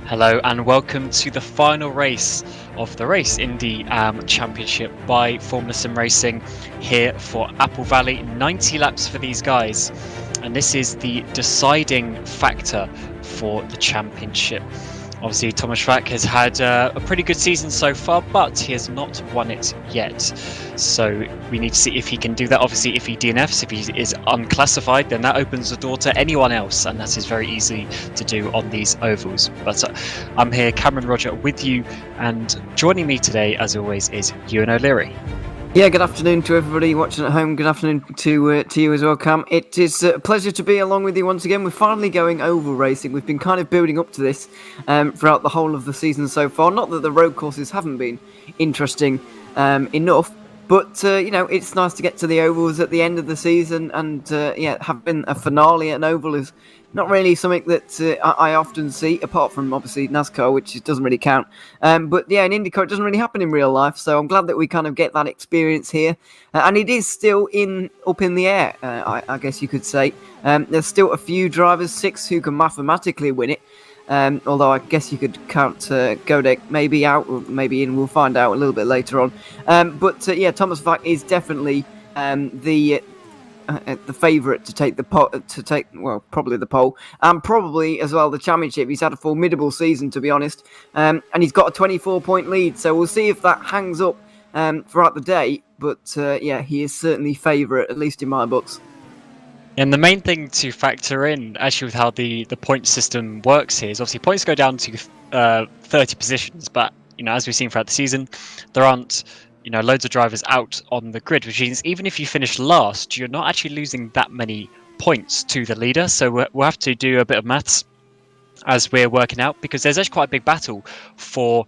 Hello and welcome to the final race of the Race IndyAM Championship by Formula Sim Racing here for Apple Valley. 90 laps for these guys, and this is the deciding factor for the championship. Obviously, Thomas Schwack has had a pretty good season so far, but he has not won it yet. So we need to see if he can do that. Obviously, if he DNFs, if he is unclassified, then that opens the door to anyone else, and that is very easy to do on these ovals. But I'm here, Cameron Roger, with you, and joining me today, as always, is Ewan O'Leary. Yeah, good afternoon to everybody watching at home. Good afternoon to you as well, Cam. It is a pleasure to be along with you once again. We're finally going oval racing. We've been kind of building up to this throughout the whole of the season so far. Not that the road courses haven't been interesting enough, but it's nice to get to the ovals at the end of the season, and having a finale at an oval is not really something that I often see, apart from obviously NASCAR, which doesn't really count. But yeah, in IndyCar, it doesn't really happen in real life. So I'm glad that we kind of get that experience here. And it is still up in the air, I guess you could say. There's still a few drivers, 6 who can mathematically win it. Although I guess you could count Godek maybe out, or maybe in. We'll find out a little bit later on. Thomas Vack is definitely the favourite to take probably the pole, and probably as well the championship. He's had a formidable season, to be honest, and he's got a 24-point lead. So we'll see if that hangs up throughout the day. But he is certainly favourite, at least in my books. And the main thing to factor in, actually, with how the point system works here is obviously points go down to 30 positions, but as we've seen throughout the season, there aren't loads of drivers out on the grid, which means even if you finish last, you're not actually losing that many points to the leader. So we'll have to do a bit of maths as we're working out, because there's actually quite a big battle for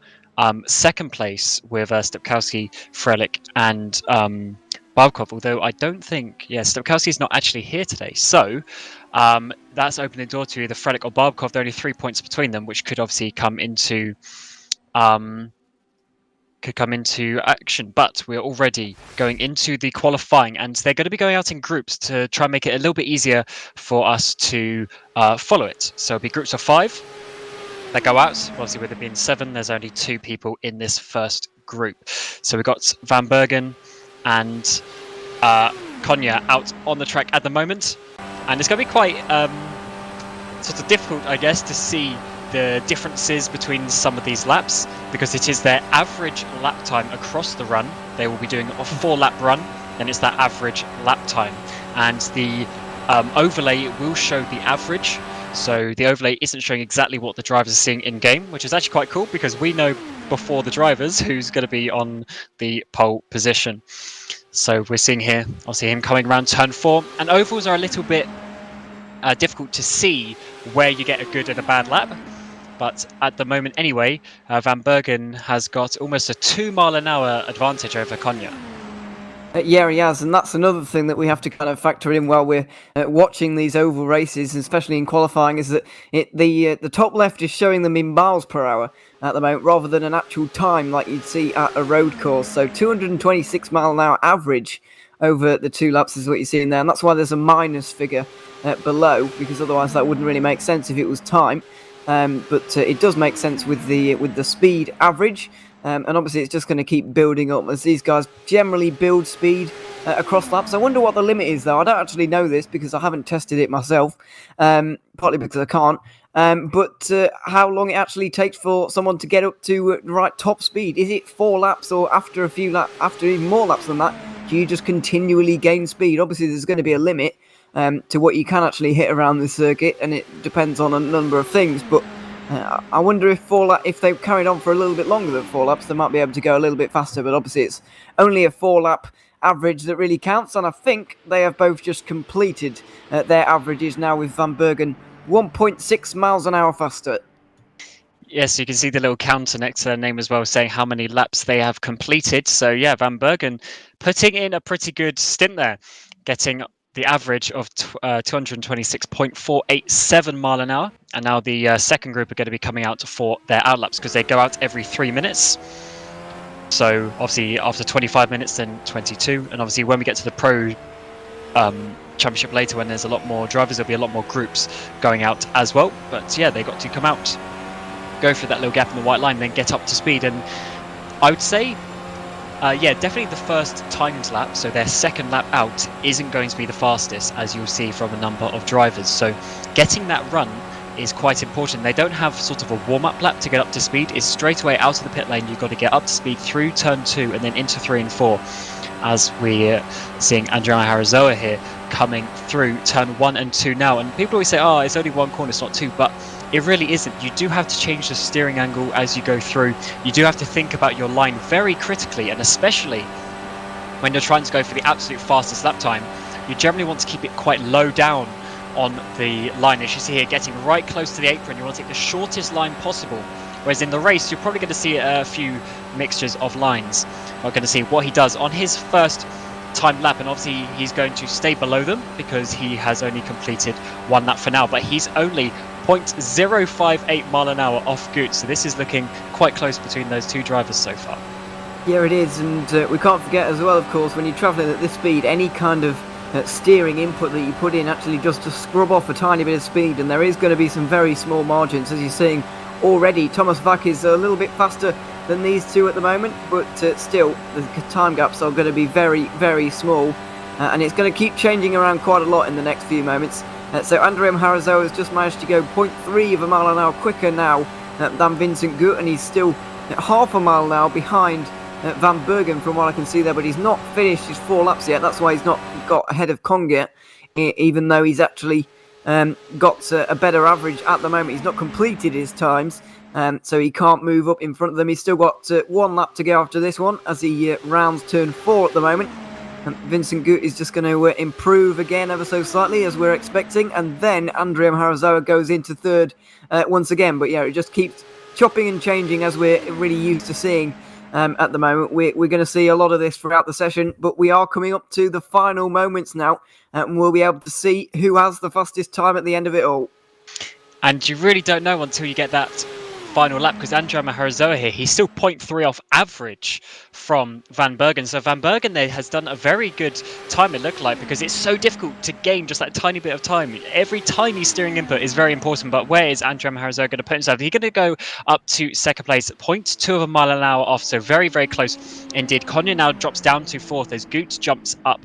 second place with Stepkowski, Frelich, and Babkov, although I don't think, Stepkowski is not actually here today. So that's opening the door to either Frelich or Babkov. There are only 3 points between them, which could obviously come into action. But we're already going into the qualifying, and they're going to be going out in groups to try and make it a little bit easier for us to follow it. So it'll be groups of 5 that go out. Obviously, with it being 7, there's only 2 people in this first group. So we've got Van Bergen and Konya out on the track at the moment, and it's going to be quite sort of difficult, I guess, to see the differences between some of these laps, because it is their average lap time across the run. They will be doing a 4-lap run, and it's that average lap time, and the overlay will show the average. So the overlay isn't showing exactly what the drivers are seeing in game, which is actually quite cool, because we know before the drivers who's going to be on the pole position. So we're seeing here, I'll see him coming around turn 4, and ovals are a little bit difficult to see where you get a good and a bad lap, But at the moment anyway, Van Bergen has got almost a 2-mile-an-hour advantage over Konya. Yeah, he has, and that's another thing that we have to kind of factor in while we're watching these oval races, especially in qualifying, is that the top left is showing them in miles per hour at the moment, rather than an actual time like you'd see at a road course. So 226 mile an hour average over the 2 laps is what you're seeing there, and that's why there's a minus figure below, because otherwise that wouldn't really make sense if it was time. But it does make sense with the speed average. And obviously it's just going to keep building up as these guys generally build speed across laps. I wonder what the limit is, though. I don't actually know this because I haven't tested it myself, partly because I can't. But how long it actually takes for someone to get up to the right top speed? Is it 4 laps, or after a few laps, after even more laps than that, do you just continually gain speed? Obviously there's going to be a limit to what you can actually hit around the circuit, and it depends on a number of things, but I wonder if they've carried on for a little bit longer than 4 laps, they might be able to go a little bit faster, but obviously it's only a 4-lap average that really counts, and I think they have both just completed their averages now, with Van Bergen 1.6 miles an hour faster. Yes, you can see the little counter next to their name as well, saying how many laps they have completed. So yeah, Van Bergen putting in a pretty good stint there, getting the average of 226.487 mile an hour. And now the second group are going to be coming out for their outlaps, because they go out every 3 minutes. So obviously after 25 minutes, then 22. And obviously when we get to the Pro Championship later, when there's a lot more drivers, there'll be a lot more groups going out as well. But yeah, they got to come out, go through that little gap in the white line, then get up to speed. And I would say, yeah, definitely the first timed lap, so their second lap out, isn't going to be the fastest, as you'll see from a number of drivers. So getting that run is quite important. They don't have sort of a warm-up lap to get up to speed. It's straight away out of the pit lane. You've got to get up to speed through turn 2 and then into 3 and 4, as we're seeing Andrea Harazoa here coming through turn 1 and 2 now. And people always say, oh, it's only 1 corner, it's not 2, but it really isn't. You do have to change the steering angle as you go through. You do have to think about your line very critically, and especially when you're trying to go for the absolute fastest lap time, you generally want to keep it quite low down on the line. As you see here, getting right close to the apron, you want to take the shortest line possible. Whereas in the race, you're probably going to see a few mixtures of lines. We're going to see what he does on his first time lap, and obviously he's going to stay below them because he has only completed 1 lap for now, but he's only 0.058 mile an hour off Goot, so this is looking quite close between those 2 drivers so far. Yeah, it is, and we can't forget as well, of course, when you're travelling at this speed, any kind of steering input that you put in actually just to scrub off a tiny bit of speed, and there is going to be some very small margins, as you're seeing already. Thomas Vack is a little bit faster than these 2 at the moment, but still the time gaps are going to be very, very small, and it's going to keep changing around quite a lot in the next few moments. So Andrem Harazoa has just managed to go 0.3 of a mile an hour quicker now than Vincent Gut, and he's still half a mile now behind Van Bergen from what I can see there, but he's not finished his 4 laps yet. That's why he's not got ahead of Kong yet, even though he's actually got a better average at the moment. He's not completed his times, so he can't move up in front of them. He's still got 1 lap to go after this one as he rounds turn 4 at the moment. Vincent Gut is just going to improve again ever so slightly, as we're expecting, and then Andrem Harazoa goes into 3rd once again. But yeah, it just keeps chopping and changing, as we're really used to seeing at the moment. We're going to see a lot of this throughout the session, but we are coming up to the final moments now, and we'll be able to see who has the fastest time at the end of it all. And you really don't know until you get that final lap, because Andrea Harazoa here, he's still 0.3 off average from Van Bergen. So Van Bergen there has done a very good time, it looked like, because it's so difficult to gain just that tiny bit of time. Every tiny steering input is very important, but where is Andrea Harazoa going to put himself? He's going to go up to 2nd place, 0.2 of a mile an hour off, so very, very close indeed. Konya now drops down to 4th as Goot jumps up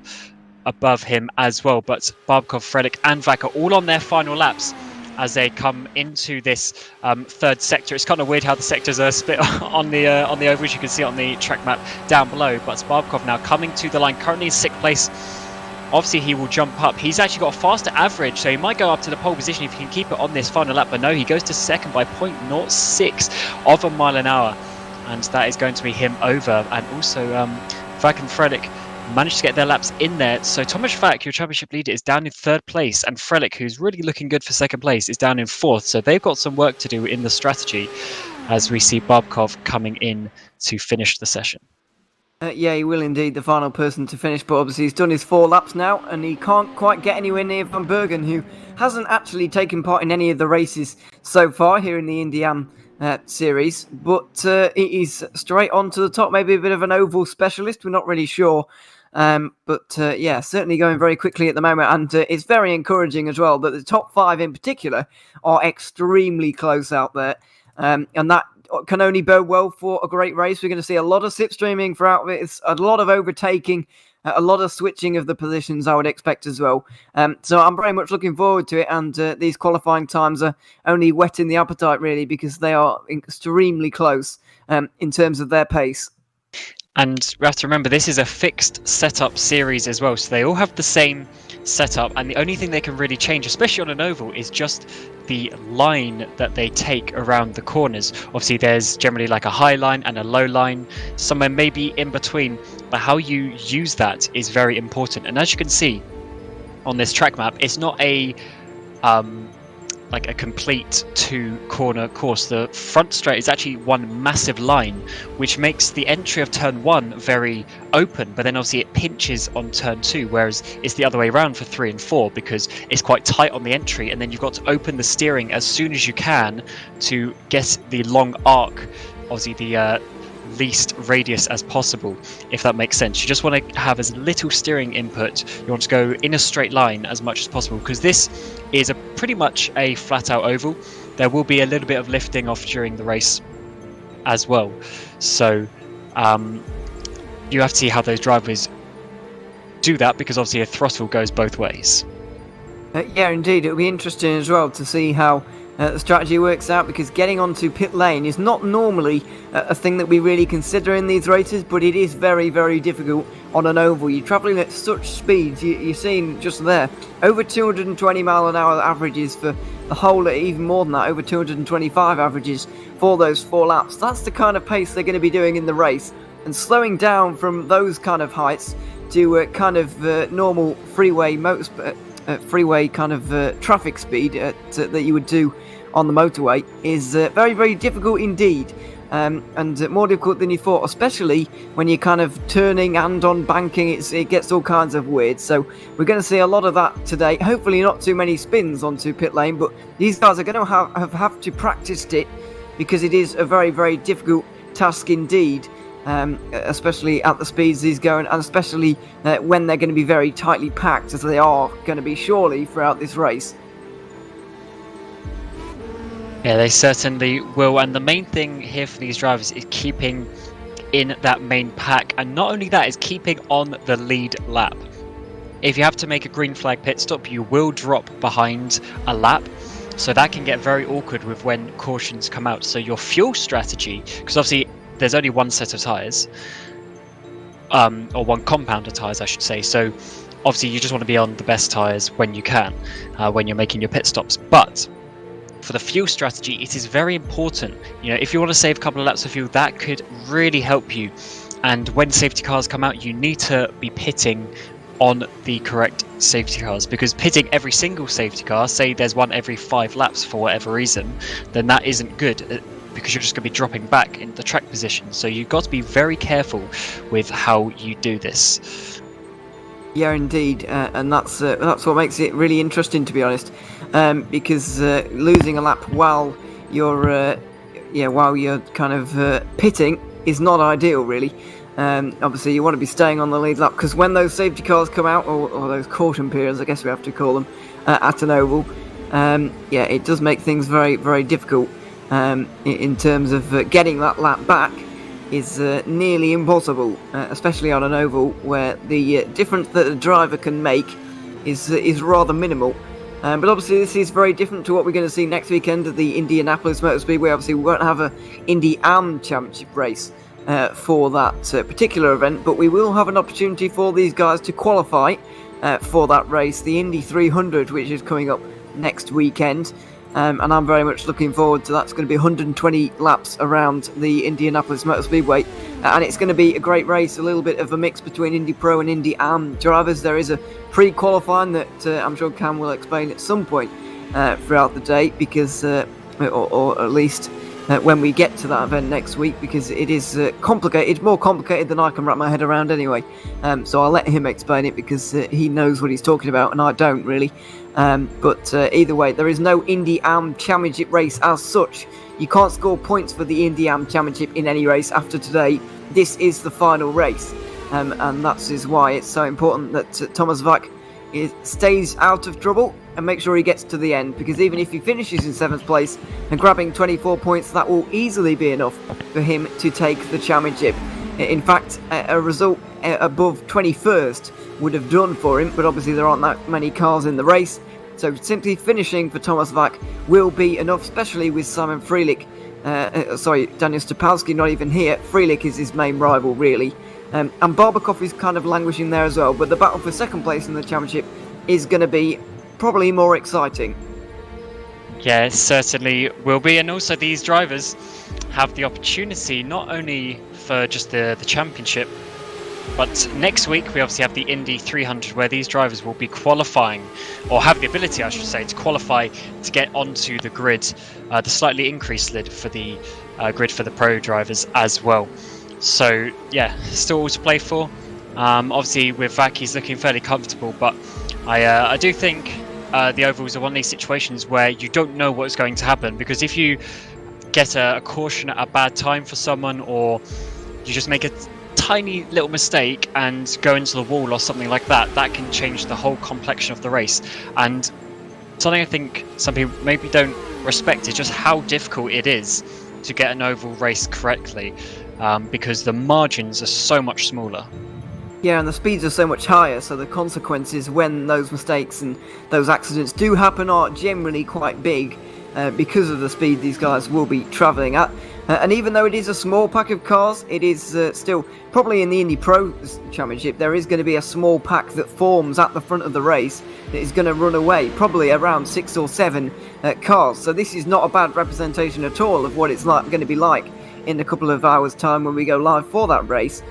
above him as well, but Barbkov, Frelick and Vack are all on their final laps as they come into this 3rd sector. It's kind of weird how the sectors are split on the oval, which you can see on the track map down below. But Barbkov now coming to the line, currently in 6th place. Obviously, he will jump up. He's actually got a faster average, so he might go up to the pole position if he can keep it on this final lap. But no, he goes to 2nd by 0.06 of a mile an hour, and that is going to be him over. And also, Vack and Frelick managed to get their laps in there. So Tomasz Fak, your championship leader, is down in 3rd place, and Frelich, who's really looking good for 2nd place, is down in 4th. So they've got some work to do in the strategy as we see Barbkov coming in to finish the session. Yeah, he will indeed, the final person to finish, but obviously he's done his 4 laps now, and he can't quite get anywhere near Van Bergen, who hasn't actually taken part in any of the races so far here in the IndyAM series, but he's straight on to the top, maybe a bit of an oval specialist, we're not really sure. But yeah, certainly going very quickly at the moment, and it's very encouraging as well that the top 5 in particular are extremely close out there, and that can only bode well for a great race. We're going to see a lot of slipstreaming throughout it. It's a lot of overtaking, a lot of switching of the positions, I would expect as well. So I'm very much looking forward to it, and these qualifying times are only whetting the appetite, really, because they are extremely close in terms of their pace. And we have to remember, this is a fixed setup series as well, so they all have the same setup, and the only thing they can really change, especially on an oval, is just the line that they take around the corners. Obviously there's generally like a high line and a low line, somewhere maybe in between, but how you use that is very important. And as you can see on this track map, it's not a like a complete 2-corner course. The front straight is actually one massive line, which makes the entry of turn 1 very open, but then obviously it pinches on turn 2, whereas it's the other way around for 3 and 4, because it's quite tight on the entry, and then you've got to open the steering as soon as you can to get the long arc, obviously the least radius as possible, if that makes sense. You just want to have as little steering input. You want to go in a straight line as much as possible, because this is pretty much a flat out oval. There will be a little bit of lifting off during the race as well, so you have to see how those drivers do that, because obviously a throttle goes both ways. Yeah, indeed, it'll be interesting as well to see how the strategy works out, because getting onto pit lane is not normally a thing that we really consider in these races, but it is very, very difficult on an oval. You're travelling at such speeds, you're seeing just there, over 220 mile an hour averages for the whole, even more than that, over 225 averages for those 4 laps. That's the kind of pace they're going to be doing in the race, and slowing down from those kind of heights to kind of normal freeway freeway kind of traffic speed that you would do on the motorway is very, very difficult indeed, and more difficult than you thought, especially when you're kind of turning and on banking. It gets all kinds of weird, so we're going to see a lot of that today. Hopefully not too many spins onto pit lane, but these guys are going to have to practice it, because it is a very, very difficult task indeed. Especially at the speeds he's going, and especially when they're going to be very tightly packed, as they are going to be surely throughout this race. Yeah, they certainly will, and the main thing here for these drivers is keeping in that main pack, and not only that, is keeping on the lead lap. If you have to make a green flag pit stop, you will drop behind a lap, so that can get very awkward with when cautions come out. So your fuel strategy, because obviously there's only one set of tyres, or one compound of tyres I should say, so obviously you just want to be on the best tyres when you can, when you're making your pit stops. But for the fuel strategy, it is very important. You know, if you want to save a couple of laps of fuel, that could really help you. And when safety cars come out, you need to be pitting on the correct safety cars, because pitting every single safety car, say there's one every 5 laps for whatever reason, then that isn't good, because you're just going to be dropping back in the track position. So you've got to be very careful with how you do this. Yeah, indeed, and that's what makes it really interesting, to be honest, because losing a lap while you're kind of pitting is not ideal, really. Obviously, you want to be staying on the lead lap, because when those safety cars come out, or those caution periods, I guess we have to call them, at an oval, yeah, it does make things very, very difficult. In terms of getting that lap back is nearly impossible, especially on an oval where the difference that a driver can make is rather minimal. But obviously this is very different to what we're going to see next weekend at the Indianapolis Motor Speedway. Obviously we won't have a IndyAM championship race for that particular event, but we will have an opportunity for these guys to qualify for that race, the Indy 300, which is coming up next weekend. And I'm very much looking forward to that. It's going to be 120 laps around the Indianapolis Motor Speedway, and it's going to be a great race, a little bit of a mix between Indy Pro and IndyAM drivers. There is a pre-qualifying that I'm sure Cam will explain at some point throughout the day, because or at least when we get to that event next week, because it is complicated. It's more complicated than I can wrap my head around anyway. So I'll let him explain it, because he knows what he's talking about and I don't really. But either way, there is no IndyAM Championship race as such. You can't score points for the IndyAM Championship in any race after today. This is the final race, and that is why it's so important that Thomas Vac stays out of trouble and make sure he gets to the end, because even if he finishes in 7th place and grabbing 24 points, that will easily be enough for him to take the championship. In fact, a result above 21st would have done for him, but obviously there aren't that many cars in the race, so simply finishing for Thomas Vac will be enough, especially with Simon Frelich. Daniel Stopalski not even here. Frelich is his main rival, really. And Barbakov is kind of languishing there as well, but the battle for 2nd place in the championship is going to be probably more exciting. Yeah, it certainly will be, and also these drivers have the opportunity not only for just the championship, but next week we obviously have the Indy 300, where these drivers will be qualifying, or have the ability, I should say, to qualify to get onto the grid, the slightly increased lid for the grid for the pro drivers as well. So yeah, still all to play for. Obviously with Vac, he's looking fairly comfortable, but I do think the ovals are one of these situations where you don't know what's going to happen, because if you get a caution at a bad time for someone, or you just make a tiny little mistake and go into the wall or something like that, that can change the whole complexion of the race. And something I think some people maybe don't respect is just how difficult it is to get an oval race correctly, because the margins are so much smaller. Yeah, and the speeds are so much higher, so the consequences when those mistakes and those accidents do happen are generally quite big, because of the speed these guys will be travelling at. And even though it is a small pack of cars, it is still, probably in the Indy Pro Championship, there is going to be a small pack that forms at the front of the race that is going to run away, probably around 6 or 7 cars. So this is not a bad representation at all of what it's going to be like in a couple of hours' time when we go live for that race.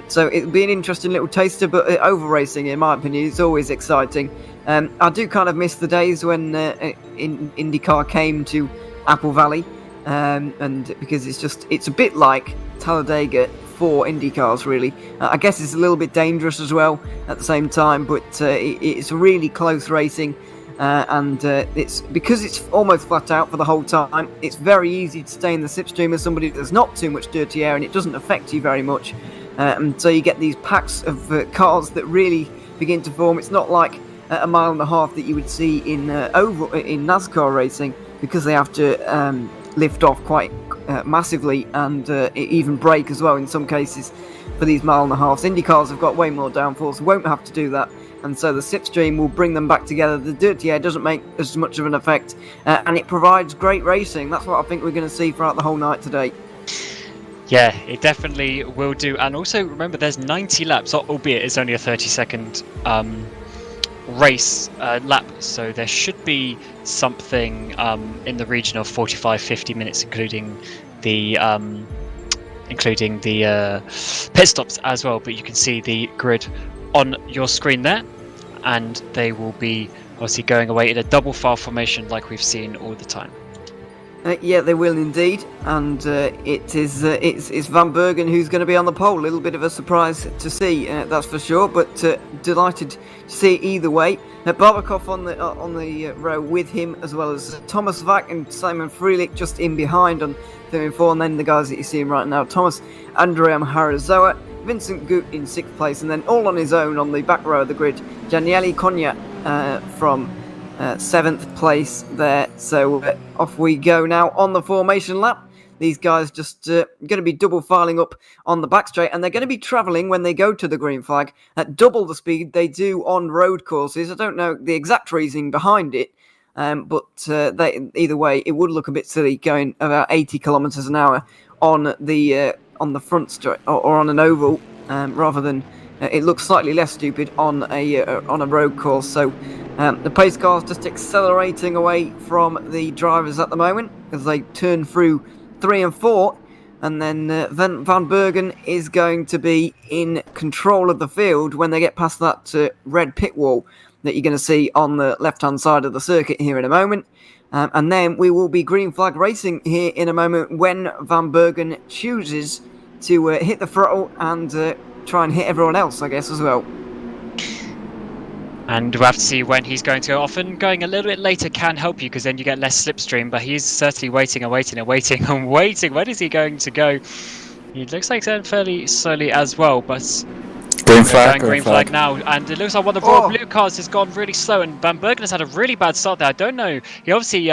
So it'll be an interesting little taster, but oval racing, in my opinion, is always exciting. I do kind of miss the days when IndyCar came to Apple Valley, and because it's a bit like Talladega for IndyCars, really. I guess it's a little bit dangerous as well at the same time, but it's really close racing. And it's because it's almost flat out for the whole time. It's very easy to stay in the slipstream as somebody that's not too much dirty air, and it doesn't affect you very much. And so you get these packs of cars that really begin to form. It's not like a mile and a half that you would see in NASCAR racing, because they have to lift off quite massively and even brake as well in some cases for these mile and a halves. IndyCars have got way more downforce, won't have to do that. And so the slipstream will bring them back together. The dirty air doesn't make as much of an effect, and it provides great racing. That's what I think we're going to see throughout the whole night today. Yeah, it definitely will do. And also remember, there's 90 laps, albeit it's only a 30-second race lap, so there should be something in the region of 45-50 minutes, including the pit stops as well. But you can see the grid on your screen there, and they will be obviously going away in a double file formation like we've seen all the time. Yeah, they will indeed, and it's Van Bergen who's going to be on the pole. A little bit of a surprise to see, that's for sure, but delighted to see either way. Barbakov on the row with him, as well as Thomas Vac and Simon Frelich just in behind on 3 and 4, and then the guys that you're seeing right now: Thomas Andrea Harazoa, Vincent Gut in 6th place, and then all on his own on the back row of the grid, Daniele Cogna from 7th place there. So off we go now on the formation lap. These guys just going to be double filing up on the back straight, and they're going to be travelling when they go to the green flag at double the speed they do on road courses. I don't know the exact reasoning behind it, but either way, it would look a bit silly going about 80 kilometres an hour on the front straight or on an oval, rather than it looks slightly less stupid on a road course. So the pace car's just accelerating away from the drivers at the moment as they turn through 3 and 4. and then Van Bergen is going to be in control of the field when they get past that red pit wall that you're going to see on the left-hand side of the circuit here in a moment. And then we will be green flag racing here in a moment when Van Bergen chooses to hit the throttle and try and hit everyone else, I guess, as well. And we'll have to see when he's going to go. Often going a little bit later can help you because then you get less slipstream, but he's certainly waiting and waiting and waiting and waiting. When is he going to go? He looks like he's going fairly slowly as well, but green flag, green flag now, and it looks like one of the Royal Blue cars has gone really slow, and Van Bergen has had a really bad start there. I don't know. He obviously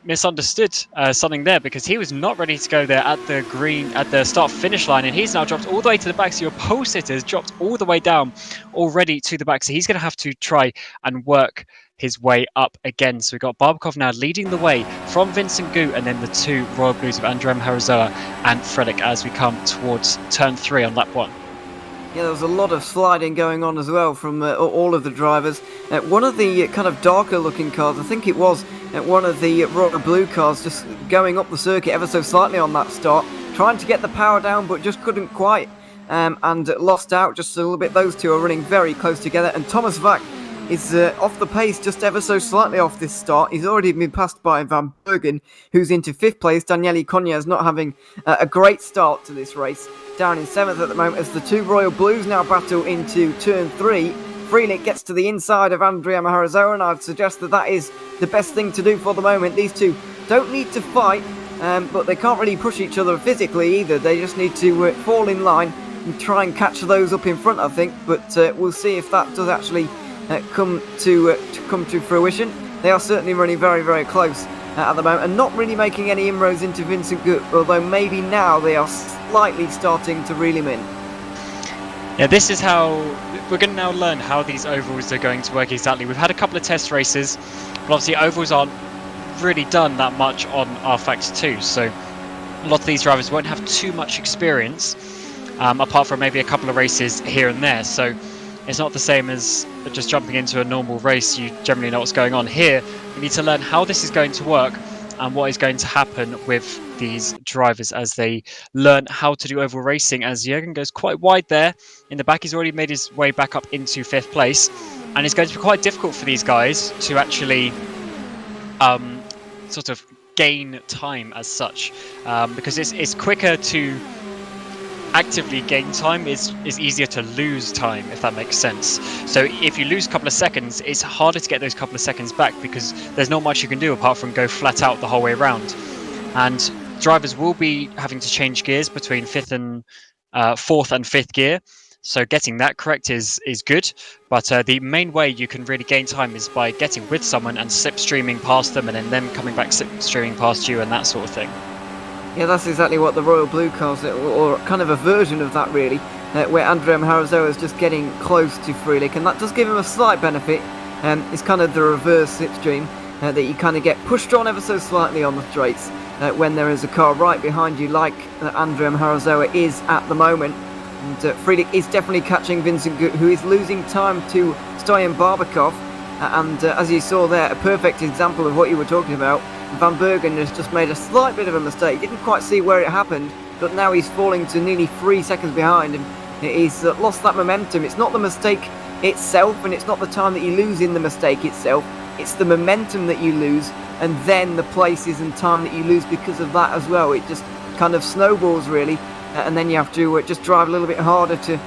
misunderstood something there because he was not ready to go there at the start finish line, and he's now dropped all the way to the back. So your pole sitter has dropped all the way down already to the back. So he's going to have to try and work his way up again. So we've got Barbakov now leading the way from Vincent Gu, and then the two Royal Blues of Andrem Harazoa and Frelick as we come towards turn 3 on lap 1. Yeah, there was a lot of sliding going on as well from all of the drivers. One of the kind of darker looking cars, I think it was one of the Royal Blue cars, just going up the circuit ever so slightly on that start, trying to get the power down but just couldn't quite, and lost out just a little bit. Those two are running very close together, and Thomas Vack is off the pace just ever so slightly off this start. He's already been passed by Van Bergen, who's into 5th place. Daniele Cogna is not having a great start to this race, down in 7th at the moment as the two Royal Blues now battle into turn 3. Frelick gets to the inside of Andrea Maharazoa, and I'd suggest that is the best thing to do for the moment. These two don't need to fight, but they can't really push each other physically either. They just need to fall in line and try and catch those up in front, I think. But we'll see if that does actually come to fruition. They are certainly running very, very close at the moment, and not really making any inroads into Vincent Gut, although maybe now they are slightly starting to reel him in. Yeah, this is how we're going to now learn how these ovals are going to work exactly. We've had a couple of test races, but obviously ovals aren't really done that much on RFAX 2, so a lot of these drivers won't have too much experience, apart from maybe a couple of races here and there. So it's not the same as just jumping into a normal race. You generally know what's going on. Here, we need to learn how this is going to work and what is going to happen with these drivers as they learn how to do oval racing. As Jürgen goes quite wide there in the back, he's already made his way back up into 5th place, and it's going to be quite difficult for these guys to actually sort of gain time as such, because it's quicker to actively gain time, is easier to lose time, if that makes sense. So if you lose a couple of seconds, it's harder to get those couple of seconds back because there's not much you can do apart from go flat out the whole way around. And drivers will be having to change gears between 4th and 5th gear. So getting that correct is good, but the main way you can really gain time is by getting with someone and slipstreaming past them, and then them coming back slipstreaming past you and that sort of thing. Yeah, that's exactly what the Royal Blue cars, or kind of a version of that really, where Andrea Maharazoa is just getting close to Frelick, and that does give him a slight benefit. It's kind of the reverse slipstream, that you kind of get pushed on ever so slightly on the straights when there is a car right behind you, like Andrea Maharazoa is at the moment. And Frelick is definitely catching Vincent Gut, who is losing time to Stoyan Barbakov, and as you saw there, a perfect example of what you were talking about. Van Bergen has just made a slight bit of a mistake. Didn't quite see where it happened, but now he's falling to nearly 3 seconds behind, and he's lost that momentum. It's not the mistake itself, and it's not the time that you lose in the mistake itself. It's the momentum that you lose, and then the places and time that you lose because of that as well. It just kind of snowballs really, and then you have to just drive a little bit harder to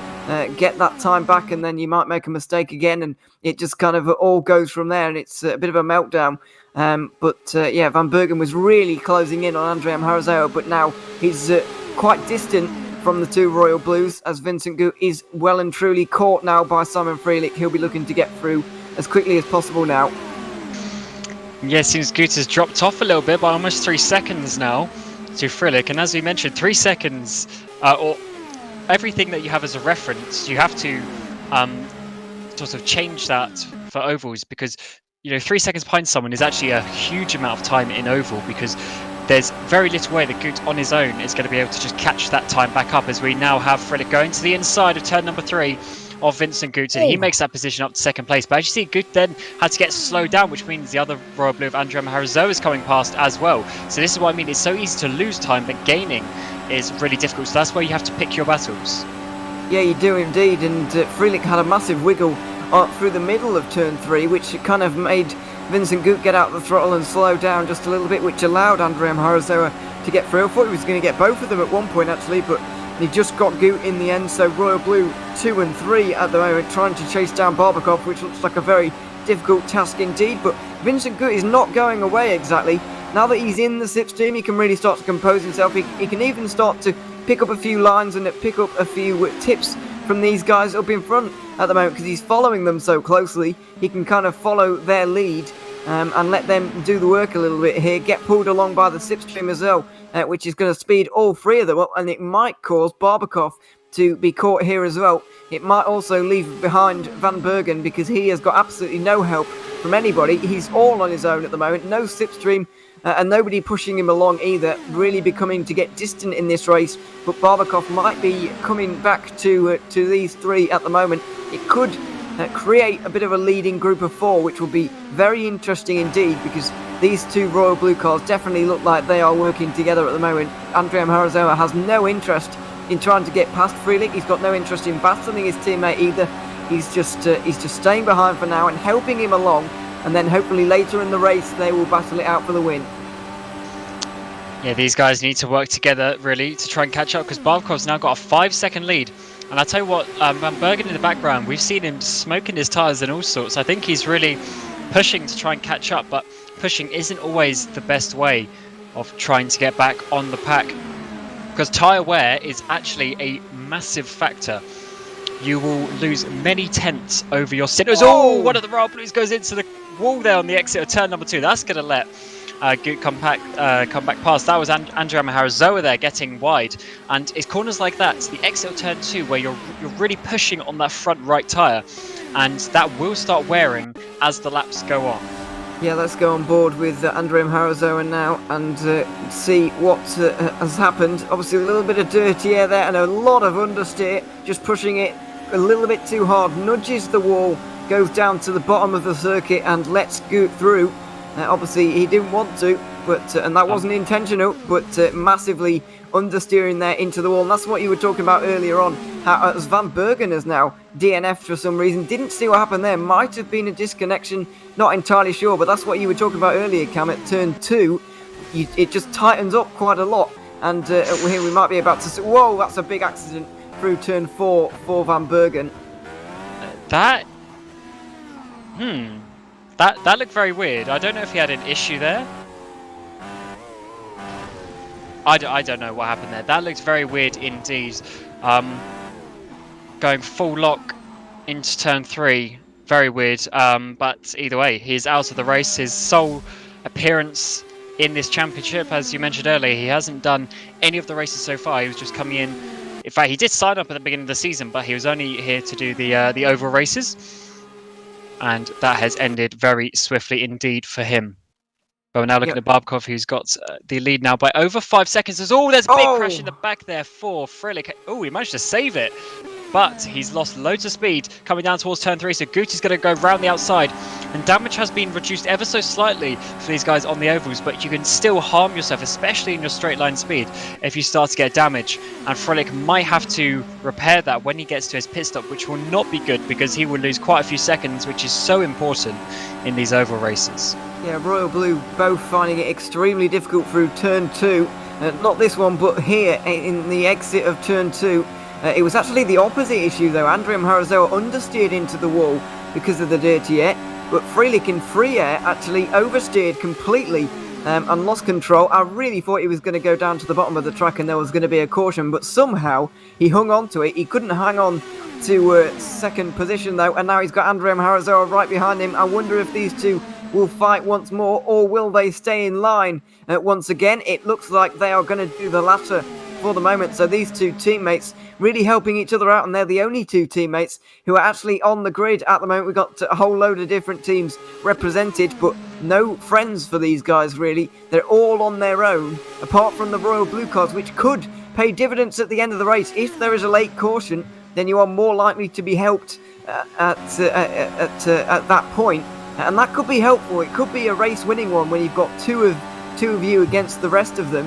get that time back, and then you might make a mistake again, and it just kind of all goes from there, and it's a bit of a meltdown. But Van Bergen was really closing in on Andrea Maharazoa, but now he's quite distant from the two Royal Blues, as Vincent Gut is well and truly caught now by Simon Frelick. He'll be looking to get through as quickly as possible now. Yeah, it seems Gut has dropped off a little bit by almost 3 seconds now to Frelick, and as we mentioned, 3 seconds, or everything that you have as a reference, you have to sort of change that for ovals, because 3 seconds behind someone is actually a huge amount of time in oval, because there's very little way that Gut on his own is going to be able to just catch that time back up, as we now have Frelick going to the inside of turn number 3 of Vincent Gutt, and he makes that position up to second place. But as you see, Gutt then had to get slowed down, which means the other Royal Blue of Andrea Maharazoa is coming past as well. So this is what I mean. It's so easy to lose time, but gaining is really difficult. So that's where you have to pick your battles. Yeah, you do indeed. And Freelik had a massive wiggle through the middle of turn 3, which kind of made Vincent Gutt get out the throttle and slow down just a little bit, which allowed Andrea Maharazoa to get through. I thought he was going to get both of them at one point actually, but he just got Gutt in the end. So Royal Blue 2 and 3 at the moment, trying to chase down Barbakov, which looks like a very difficult task indeed. But Vincent Gutt is not going away exactly. Now that he's in the slipstream, he can really start to compose himself. He can even start to pick up a few lines and pick up a few tips from these guys up in front at the moment, because he's following them so closely. He can kind of follow their lead and let them do the work a little bit here, get pulled along by the slipstream as well, which is going to speed all three of them up, and it might cause Barbakov to be caught here as well. It might also leave behind Van Bergen, because he has got absolutely no help from anybody. He's all on his own at the moment, no slipstream, and nobody pushing him along either, really becoming to get distant in this race. But Barbakov might be coming back to these three at the moment. It could create a bit of a leading group of four, which will be very interesting indeed, because these two Royal Blue cars definitely look like they are working together at the moment. Andrea Maharazoa has no interest in trying to get past Freelik. He's got no interest in battling his teammate either. He's just staying behind for now and helping him along, and then hopefully later in the race they will battle it out for the win. Yeah, these guys need to work together really to try and catch up, because Barbakov's now got a 5-second lead. And I'll tell you what, Van Bergen in the background, we've seen him smoking his tyres and all sorts. I think he's really pushing to try and catch up, but pushing isn't always the best way of trying to get back on the pack, because tyre wear is actually a massive factor. You will lose many tenths over your sitters. Oh, one of the Royal Blues goes into the wall there on the exit of turn number 2. That's going to let Gutt come back past. That was Andrea Maharazoa there getting wide, and it's corners like that, the exit of turn 2, where you're really pushing on that front right tyre, and that will start wearing as the laps go on. Yeah, let's go on board with Andrea Maharazoa now and see what has happened. Obviously a little bit of dirty air there and a lot of understeer, just pushing it a little bit too hard, nudges the wall, goes down to the bottom of the circuit and lets Gutt through. Obviously he didn't want to, but and that wasn't intentional, but massively understeering there into the wall. And that's what you were talking about earlier on, how as Van Bergen has now DNF'd for some reason. Didn't see what happened there, might have been a disconnection, not entirely sure, but that's what you were talking about earlier, Cam. At turn 2, it just tightens up quite a lot, and here we might be about to see, whoa, that's a big accident through turn 4 for Van Bergen. That looked very weird. I don't know if he had an issue there. I don't know what happened there. That looked very weird indeed. Going full lock into turn 3, very weird. But either way, he's out of the race. His sole appearance in this championship, as you mentioned earlier, he hasn't done any of the races so far. He was just coming in. In fact, he did sign up at the beginning of the season, but he was only here to do the oval races. And that has ended very swiftly indeed for him. But we're now looking at Barbakov, who's got the lead now by over 5 seconds. There's a big crash in the back there for Freelik. Oh, he managed to save it, but he's lost loads of speed coming down towards turn 3. So Gutt is going to go round the outside, and damage has been reduced ever so slightly for these guys on the ovals, but you can still harm yourself, especially in your straight line speed, if you start to get damage. And Freelik might have to repair that when he gets to his pit stop, which will not be good, because he will lose quite a few seconds, which is so important in these oval races. Yeah, Royal Blue both finding it extremely difficult through turn 2. Not this one, but here in the exit of turn 2. It was actually the opposite issue though. Andrea Maharazoa understeered into the wall because of the dirty air, but Freelik in free air actually oversteered completely and lost control. I really thought he was going to go down to the bottom of the track and there was going to be a caution, but somehow he hung on to it. He couldn't hang on to second position though, and now he's got Andrea Maharazoa right behind him. I wonder if these two will fight once more, or will they stay in line once again? It looks like they are going to do the latter for the moment. So these two teammates really helping each other out, and they're the only two teammates who are actually on the grid at the moment. We've got a whole load of different teams represented, but no friends for these guys really. They're all on their own, apart from the Royal Blue cars, which could pay dividends at the end of the race if there is a late caution. then you are more likely to be helped at that point, and that could be helpful. It could be a race-winning one when you've got two of you against the rest of them,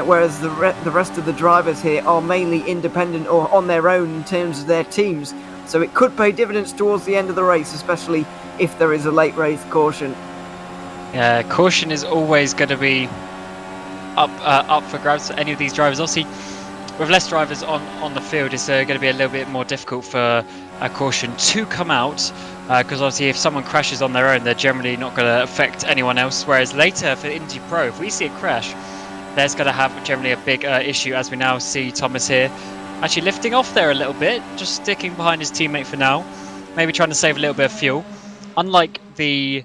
whereas the rest of the drivers here are mainly independent or on their own in terms of their teams. So it could pay dividends towards the end of the race, especially if there is a late race caution. Yeah, caution is always going to be up for grabs for any of these drivers. Obviously, with less drivers on the field, it's going to be a little bit more difficult for a caution to come out, because obviously if someone crashes on their own, they're generally not going to affect anyone else. Whereas later for Indy Pro, if we see a crash, there's going to have generally a big issue, as we now see Thomas here actually lifting off there a little bit, just sticking behind his teammate for now, maybe trying to save a little bit of fuel. Unlike the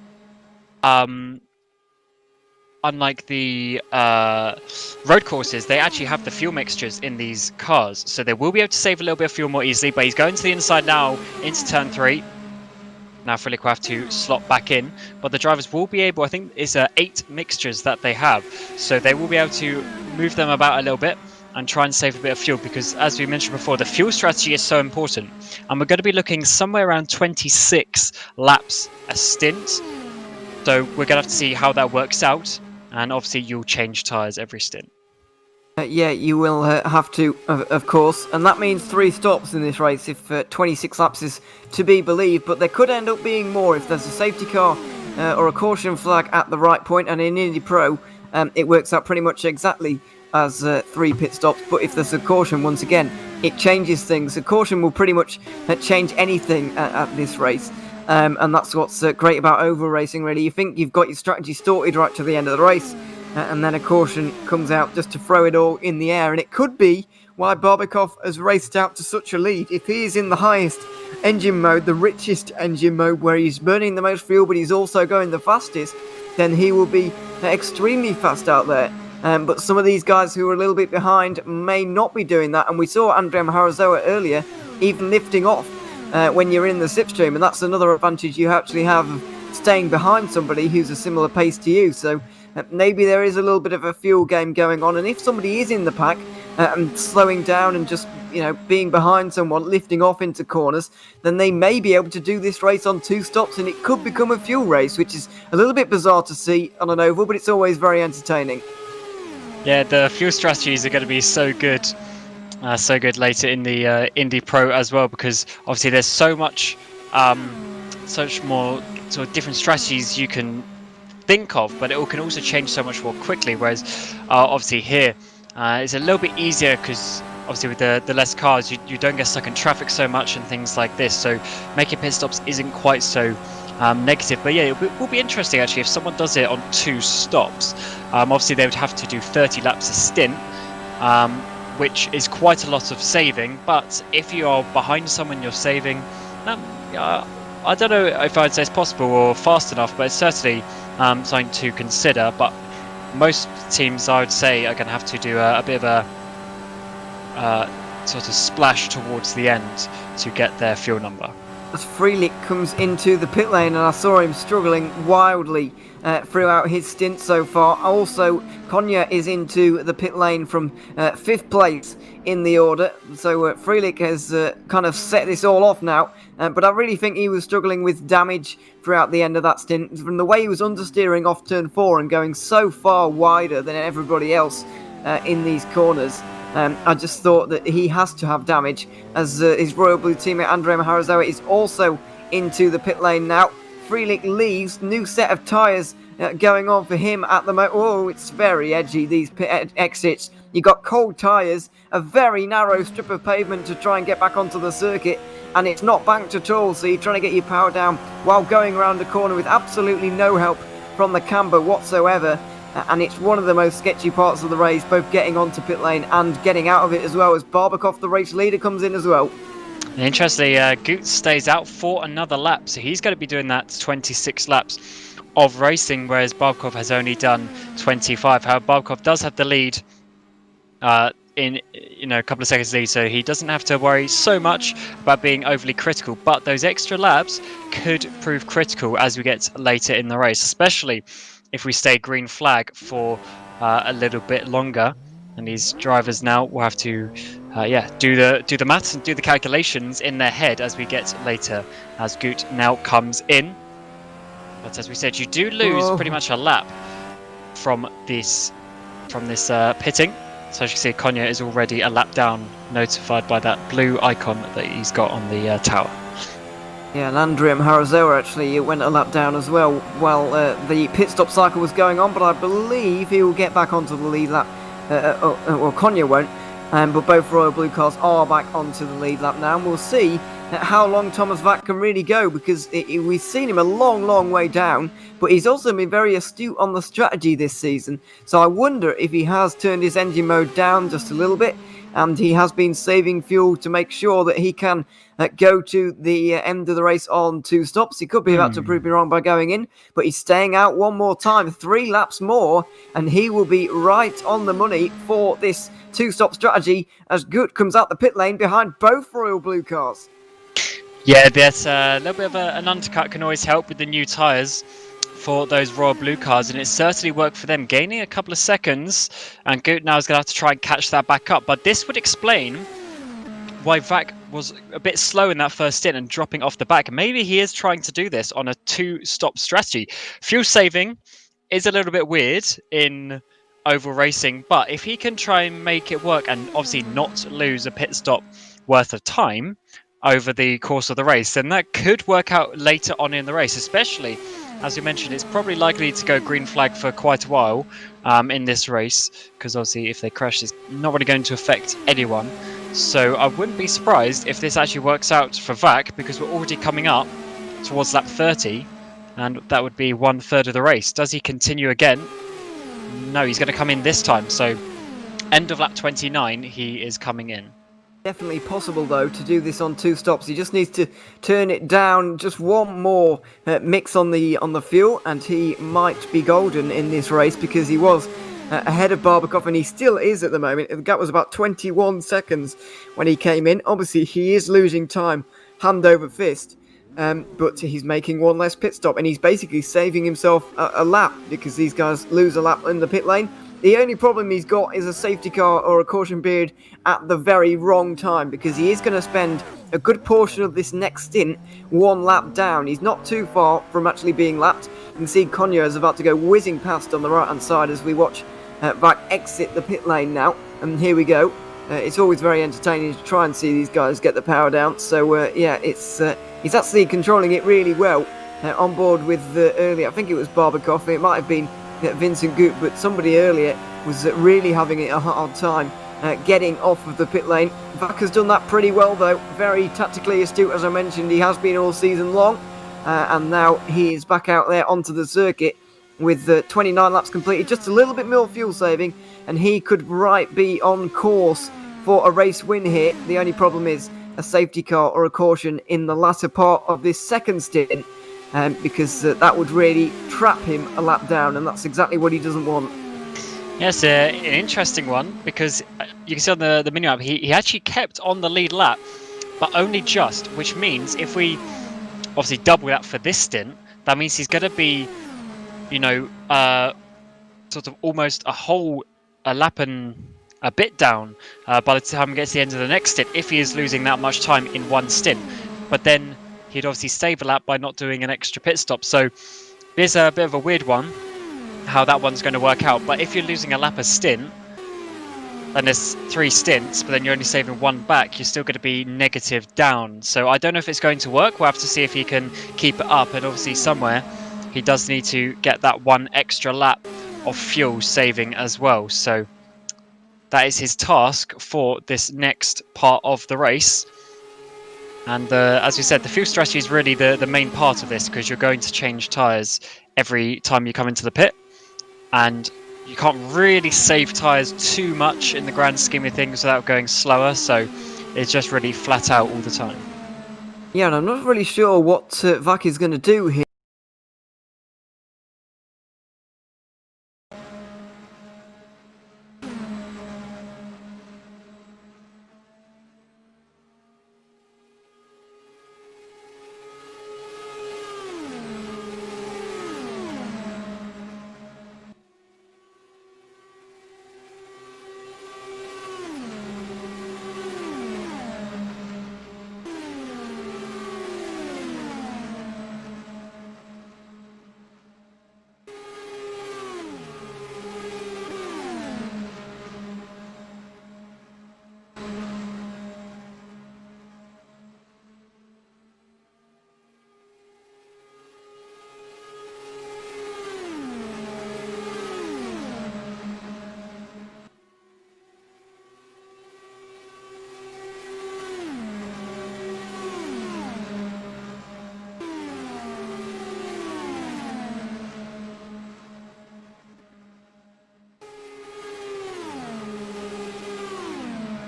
road courses, they actually have the fuel mixtures in these cars, so they will be able to save a little bit of fuel more easily. But he's going to the inside now into turn 3. Now Frelick will have to slot back in, but the drivers will be able, I think it's 8 mixtures that they have, so they will be able to move them about a little bit and try and save a bit of fuel, because as we mentioned before, the fuel strategy is so important, and we're going to be looking somewhere around 26 laps a stint, so we're going to have to see how that works out. And obviously you'll change tyres every stint. Yeah, you will have to, of course, and that means 3 stops in this race if 26 laps is to be believed, but there could end up being more if there's a safety car or a caution flag at the right point. And in Indy Pro, it works out pretty much exactly as 3 pit stops, but if there's a caution, once again, it changes things. A caution will pretty much change anything at this race. And that's what's great about oval racing, really. You think you've got your strategy sorted right to the end of the race, and then a caution comes out just to throw it all in the air. And it could be why Barbakov has raced out to such a lead. If he is in the highest engine mode, the richest engine mode, where he's burning the most fuel, but he's also going the fastest, then he will be extremely fast out there. But some of these guys who are a little bit behind may not be doing that. And we saw Andrea Harazoa earlier even lifting off when you're in the slipstream, and that's another advantage you actually have of staying behind somebody who's a similar pace to you. So maybe there is a little bit of a fuel game going on, and if somebody is in the pack and slowing down and just being behind someone, lifting off into corners, then they may be able to do this race on 2 stops, and it could become a fuel race, which is a little bit bizarre to see on an oval, but it's always very entertaining. Yeah, the fuel strategies are going to be so good later in the Indy Pro as well, because obviously there's so much more sort of different strategies you can think of, but it can also change so much more quickly. Whereas obviously here it's a little bit easier, because obviously with the less cars, you don't get stuck in traffic so much and things like this, so making pit stops isn't quite so negative. But yeah, it will be interesting actually if someone does it on 2 stops. Obviously they would have to do 30 laps a stint, which is quite a lot of saving. But if you are behind someone you're saving, I don't know if I'd say it's possible or fast enough, but it's certainly something to consider. But most teams, I would say, are going to have to do a bit of a sort of splash towards the end to get their fuel number. As Frelick comes into the pit lane, and I saw him struggling wildly throughout his stint so far. Also, Konya is into the pit lane from 5th place in the order. So Frelick has kind of set this all off now. But I really think he was struggling with damage throughout the end of that stint. From the way he was understeering off turn 4 and going so far wider than everybody else in these corners, I just thought that he has to have damage, as his Royal Blue teammate Andrea Harazoa is also into the pit lane now. Frelick leaves, new set of tyres going on for him at the moment. Oh, it's very edgy, these pit exits. You got cold tyres, a very narrow strip of pavement to try and get back onto the circuit, and it's not banked at all, so you're trying to get your power down while going around a corner with absolutely no help from the camber whatsoever. And it's one of the most sketchy parts of the race, both getting onto pit lane and getting out of it as well, as Barbakov, the race leader, comes in as well. Interestingly, Goots stays out for another lap, so he's going to be doing that 26 laps of racing, whereas Barbakov has only done 25. However, Barbakov does have the lead in a couple of seconds lead, so he doesn't have to worry so much about being overly critical. But those extra laps could prove critical as we get later in the race, especially if we stay green flag for a little bit longer. And these drivers now will have to yeah, do the maths and do the calculations in their head as we get later, as Goot now comes in. But as we said, you do lose pretty much a lap from this pitting. So as you can see, Konya is already a lap down, notified by that blue icon that he's got on the tower. Yeah, and Andriy Harazoa actually went a lap down as well while the pit stop cycle was going on, but I believe he will get back onto the lead lap. Well, Konya won't, but both Royal Blue cars are back onto the lead lap now, and we'll see how long Thomas Vac can really go, because we've seen him a long way down, but he's also been very astute on the strategy this season, so I wonder if he has turned his engine mode down just a little bit, and he has been saving fuel to make sure that he can go to the end of the race on 2 stops. He could be about to prove me wrong by going in, but he's staying out one more time, 3 laps more, and he will be right on the money for this 2-stop strategy as Gut comes out the pit lane behind both Royal Blue cars. Yeah, there's a little bit of an undercut can always help with the new tyres for those Royal Blue cars, and it certainly worked for them, gaining a couple of seconds, and Gut now is going to have to try and catch that back up. But this would explain why Vac was a bit slow in that first stint and dropping off the back. Maybe he is trying to do this on a 2-stop strategy. Fuel saving is a little bit weird in oval racing, but if he can try and make it work and obviously not lose a pit stop worth of time over the course of the race, then that could work out later on in the race, especially as we mentioned, it's probably likely to go green flag for quite a while in this race, because obviously if they crash, it's not really going to affect anyone. So I wouldn't be surprised if this actually works out for Vac, because we're already coming up towards lap 30, and that would be 1/3 of the race. Does he continue again? No, he's going to come in this time. So end of lap 29, he is coming in. Definitely possible, though, to do this on 2 stops. He just needs to turn it down just one more mix on the fuel, and he might be golden in this race, because he was ahead of Barbakov, and he still is at the moment. The gap was about 21 seconds when he came in. Obviously, he is losing time hand over fist, but he's making one less pit stop, and he's basically saving himself a lap, because these guys lose a lap in the pit lane. The only problem he's got is a safety car or a caution period at the very wrong time, because he is going to spend a good portion of this next stint 1 lap down. He's not too far from actually being lapped. You can see Konya is about to go whizzing past on the right hand side as we watch Vac exit the pit lane now. And here we go. It's always very entertaining to try and see these guys get the power down. So yeah, he's actually controlling it really well on board with earlier. I think it was Barbakov. It might have been Vincent Gut, but somebody earlier was really having a hard time getting off of the pit lane. Vac has done that pretty well, though. Very tactically astute, as I mentioned. He has been all season long, and now he is back out there onto the circuit with 29 laps completed. Just a little bit more fuel saving, and he could be on course for a race win here. The only problem is a safety car or a caution in the latter part of this second stint, because that would really trap him a lap down, and that's exactly what he doesn't want. Yes, an interesting one, because you can see on the mini-map, he actually kept on the lead lap, but only just, which means if we obviously double that for this stint, that means he's going to be, you know, sort of almost a lap and a bit down by the time he gets to the end of the next stint, if he is losing that much time in one stint. But then he'd obviously save a lap by not doing an extra pit stop. So there's a bit of a weird one, how that one's going to work out. But if you're losing a lap a stint, and there's 3 stints, but then you're only saving 1 back, you're still going to be negative down. So I don't know if it's going to work. We'll have to see if he can keep it up. And obviously somewhere he does need to get that 1 extra lap of fuel saving as well. So that is his task for this next part of the race. And as we said, the fuel strategy is really the main part of this, because you're going to change tyres every time you come into the pit. And you can't really save tyres too much in the grand scheme of things without going slower. So it's just really flat out all the time. Yeah, and I'm not really sure what Vac is going to do here.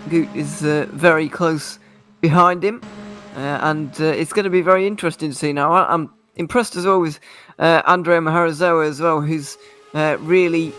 Goot is very close behind him, and it's going to be very interesting to see now. I'm impressed as well with Andrea Maharazoa as well, who's really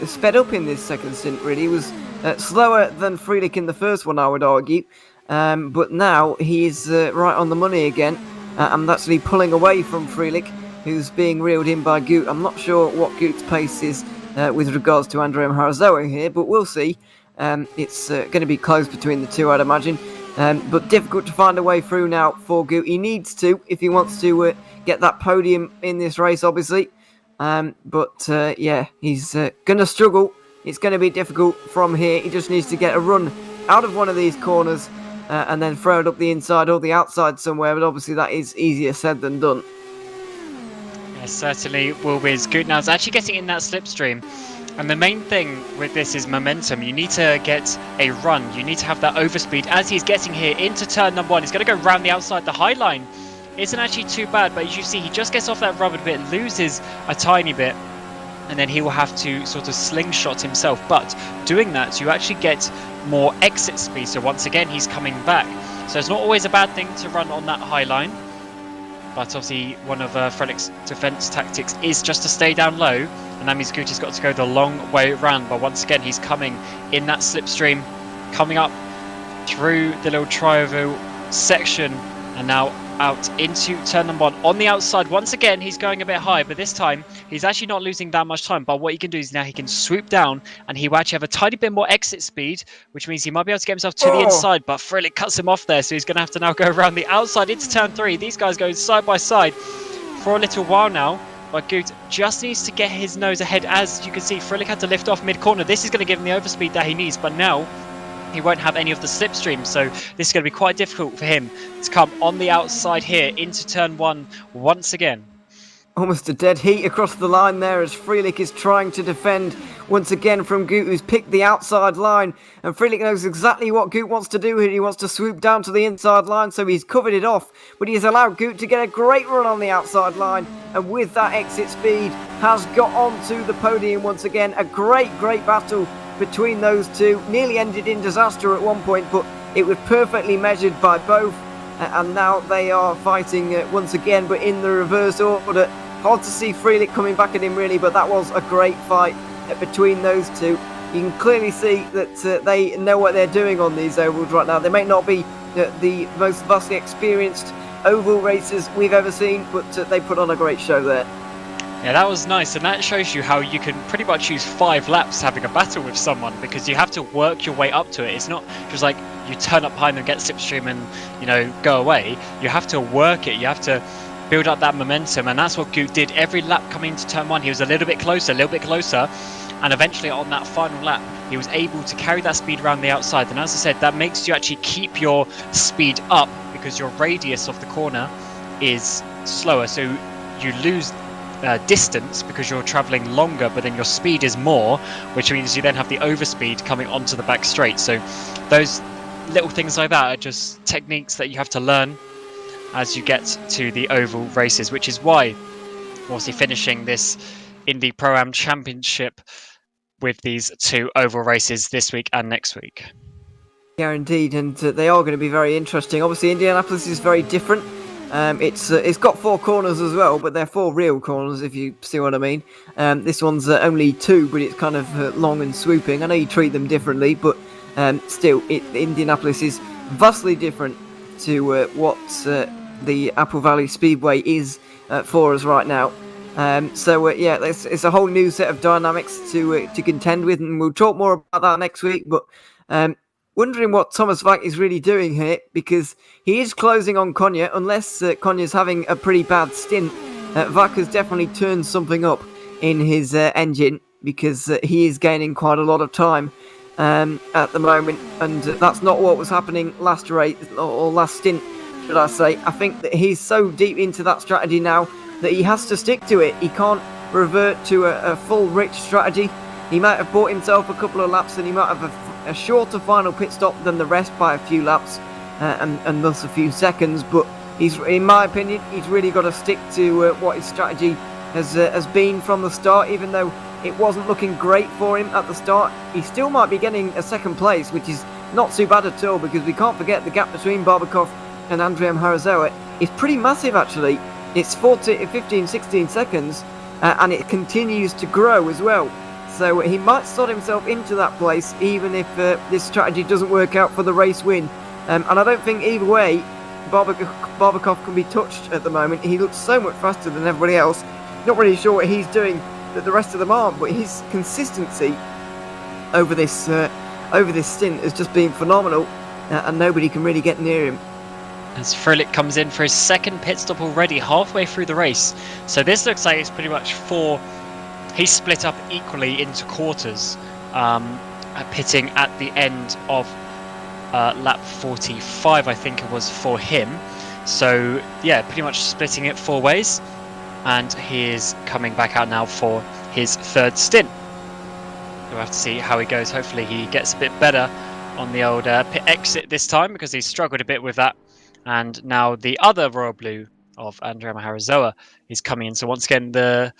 sped up in this second stint, really. He was slower than Freelich in the first one, I would argue, but now he's right on the money again. I'm actually pulling away from Freelich, who's being reeled in by Goot. I'm not sure what Goot's pace is with regards to Andrea Maharazoa here, but we'll see. It's going to be close between the two, I'd imagine. But difficult to find a way through now for Goot. He needs to, if he wants to get that podium in this race, obviously. Yeah, he's going to struggle. It's going to be difficult from here. He just needs to get a run out of one of these corners and then throw it up the inside or the outside somewhere. But obviously that is easier said than done. Yeah, certainly will be. Goot now is actually getting in that slipstream. And the main thing with this is momentum. You need to get a run. You need to have that overspeed. As he's getting here into turn number 1, he's going to go round the outside. The high line isn't actually too bad, but as you see, he just gets off that rubber bit, loses a tiny bit, and then he will have to sort of slingshot himself. But doing that, you actually get more exit speed. So once again, he's coming back. So it's not always a bad thing to run on that high line. But obviously, one of Freilich's defense tactics is just to stay down low. And that means Goot has got to go the long way around. But once again, he's coming in that slipstream, coming up through the little trioval section, and now out into turn number 1 on the outside. Once again, he's going a bit high, but this time he's actually not losing that much time. But what he can do is now he can swoop down, and he will actually have a tiny bit more exit speed, which means he might be able to get himself to the inside. But Freelich cuts him off there, so he's going to have to now go around the outside into turn 3. These guys go side by side for a little while now. But Goot just needs to get his nose ahead. As you can see, Freelich had to lift off mid-corner. This is going to give him the overspeed that he needs, but now he won't have any of the slipstream, so this is going to be quite difficult for him to come on the outside here into turn 1 once again. Almost a dead heat across the line there as Freelich is trying to defend once again from Goot, who's picked the outside line. And Freelich knows exactly what Goot wants to do here. He wants to swoop down to the inside line, so he's covered it off. But he has allowed Goot to get a great run on the outside line. And with that exit speed, has got onto the podium once again. A great battle between those two. Nearly ended in disaster at one point, but it was perfectly measured by both. And now they are fighting once again, but in the reverse order. Hard to see Freelich coming back at him really, but that was a great fight between those two. You can clearly see that they know what they're doing on these ovals right now. They may not be the most vastly experienced oval racers we've ever seen, but they put on a great show there. Yeah, that was nice, and that shows you how you can pretty much use 5 laps having a battle with someone, because you have to work your way up to it. It's not just like you turn up behind them, get slipstream and, go away. You have to work it. You have to build up that momentum, and that's what Goot did every lap coming into turn 1. He was a little bit closer, and eventually on that final lap he was able to carry that speed around the outside. And as I said, that makes you actually keep your speed up, because your radius of the corner is slower, so you lose distance because you're traveling longer, but then your speed is more, which means you then have the overspeed coming onto the back straight. So those little things like that are just techniques that you have to learn as you get to the oval races, which is why obviously finishing this Indy Pro-Am Championship with these 2 oval races this week and next week. Yeah, indeed, and they are going to be very interesting. Obviously, Indianapolis is very different. It's got 4 corners as well, but they're 4 real corners, if you see what I mean. This one's only 2, but it's kind of long and swooping. I know you treat them differently, but still, Indianapolis is vastly different to what the Apple Valley Speedway is for us right now. Yeah, it's a whole new set of dynamics to contend with, and we'll talk more about that next week. But wondering what Thomas Vac is really doing here, because he is closing on Konya. Unless Konya's having a pretty bad stint, Vac has definitely turned something up in his engine, because he is gaining quite a lot of time at the moment, and that's not what was happening last race or last stint, should I say. I think that he's so deep into that strategy now that he has to stick to it. He can't revert to a full rich strategy. He might have bought himself a couple of laps, and he might have a shorter final pit stop than the rest by a few laps and thus a few seconds, but in my opinion, he's really got to stick to what his strategy has been from the start. Even though it wasn't looking great for him at the start, he still might be getting a second place, which is not too bad at all, because we can't forget the gap between Barbakov and IndyAM Harazoa is pretty massive, actually. It's 15, 16 seconds, and it continues to grow as well. So he might slot himself into that place, even if this strategy doesn't work out for the race win. And I don't think either way Barbakov can be touched at the moment. He looks so much faster than everybody else. Not really sure what he's doing that the rest of them aren't, but his consistency over this stint has just been phenomenal, and nobody can really get near him. As Fröhlich comes in for his second pit stop already, halfway through the race. So this looks like it's pretty much he's split up equally into quarters, pitting at the end of lap 45, I think it was, for him. So yeah, pretty much splitting it 4 ways, and he is coming back out now for his third stint. We'll have to see how he goes. Hopefully he gets a bit better on the old pit exit this time, because he struggled a bit with that. And now the other Royal Blue of IndyAM Harazoa is coming in. So once again, the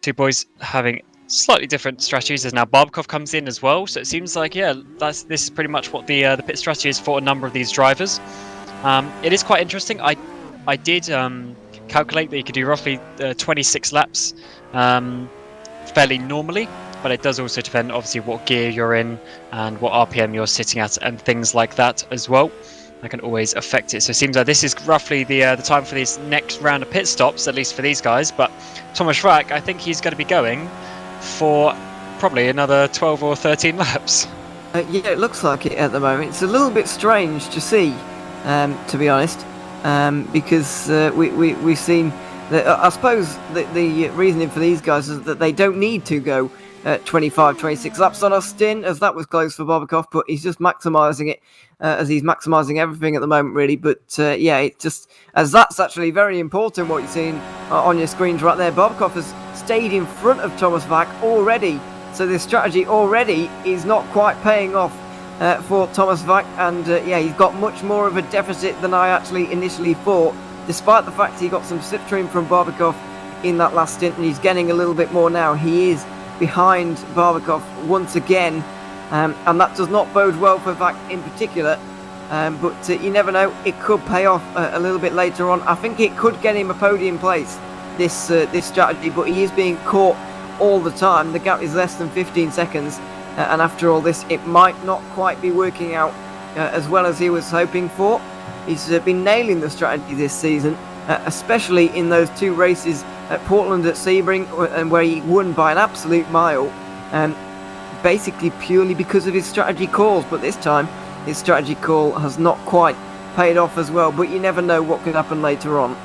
two boys having slightly different strategies, as now Barbakov comes in as well. So it seems like, yeah, this is pretty much what the pit strategy is for a number of these drivers. It is quite interesting. I did calculate that you could do roughly 26 laps fairly normally, but it does also depend obviously what gear you're in and what RPM you're sitting at and things like that as well. That can always affect it. So it seems like this is roughly the time for this next round of pit stops, at least for these guys. But Thomas Rack, I think he's going to be going for probably another 12 or 13 laps. Yeah, it looks like it at the moment. It's a little bit strange to see, to be honest, because we've seen that. I suppose the reasoning for these guys is that they don't need to go 25, 26 laps on a stint, as that was close for Barbakov, but he's just maximising it, as he's maximising everything at the moment, really. But yeah, it just, as that's actually very important, what you're seeing on your screens right there. Barbakov has stayed in front of Thomas Vack already, so this strategy already is not quite paying off for Thomas Vack, and yeah, he's got much more of a deficit than I actually initially thought, despite the fact he got some slipstream from Barbakov in that last stint, and he's getting a little bit more now. He is behind Barbakov once again, and that does not bode well for Vack in particular, but you never know, it could pay off a little bit later on. I think it could get him a podium place, this strategy, but he is being caught all the time. The gap is less than 15 seconds, and after all this, it might not quite be working out as well as he was hoping for. He's been nailing the strategy this season, especially in those 2 races at Portland at Sebring, and where he won by an absolute mile, basically purely because of his strategy calls. But this time his strategy call has not quite paid off as well, but you never know what could happen later on.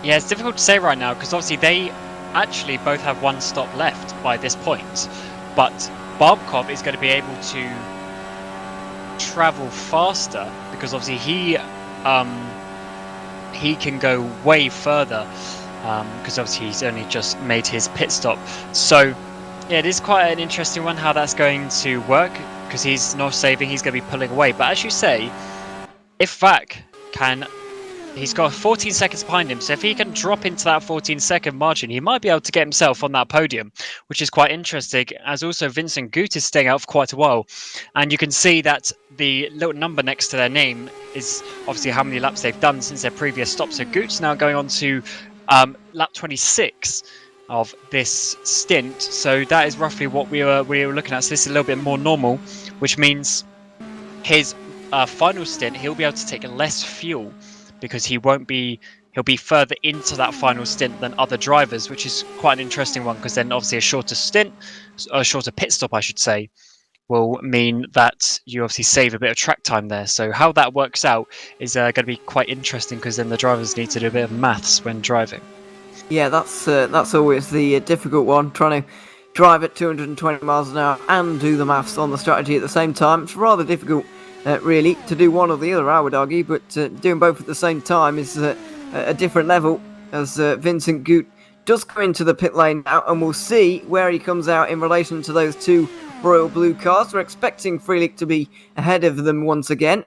Yeah, it's difficult to say right now, because obviously they actually both have 1 stop left by this point, but Barbakov is going to be able to travel faster, because obviously he can go way further, because obviously he's only just made his pit stop. So yeah, it is quite an interesting one how that's going to work, because he's not saving, he's going to be pulling away. But as you say, if Vack can, he's got 14 seconds behind him, so if he can drop into that 14-second margin, he might be able to get himself on that podium, which is quite interesting, as also Vincent Gut is staying out for quite a while. And you can see that the little number next to their name is obviously how many laps they've done since their previous stop. So Gut's now going on to lap 26 of this stint, so that is roughly what we were looking at. So this is a little bit more normal, which means his final stint, he'll be able to take less fuel, because he'll be further into that final stint than other drivers, which is quite an interesting one, because then obviously a shorter pit stop, I should say, will mean that you obviously save a bit of track time there. So how that works out is going to be quite interesting, because then the drivers need to do a bit of maths when driving. Yeah, that's always the difficult one, trying to drive at 220 miles an hour and do the maths on the strategy at the same time. It's rather difficult, really, to do one or the other, I would argue, but doing both at the same time is a different level, as Vincent Gut does come into the pit lane now, and we'll see where he comes out in relation to those 2 Royal Blue cars. We're expecting Fröhlich to be ahead of them once again,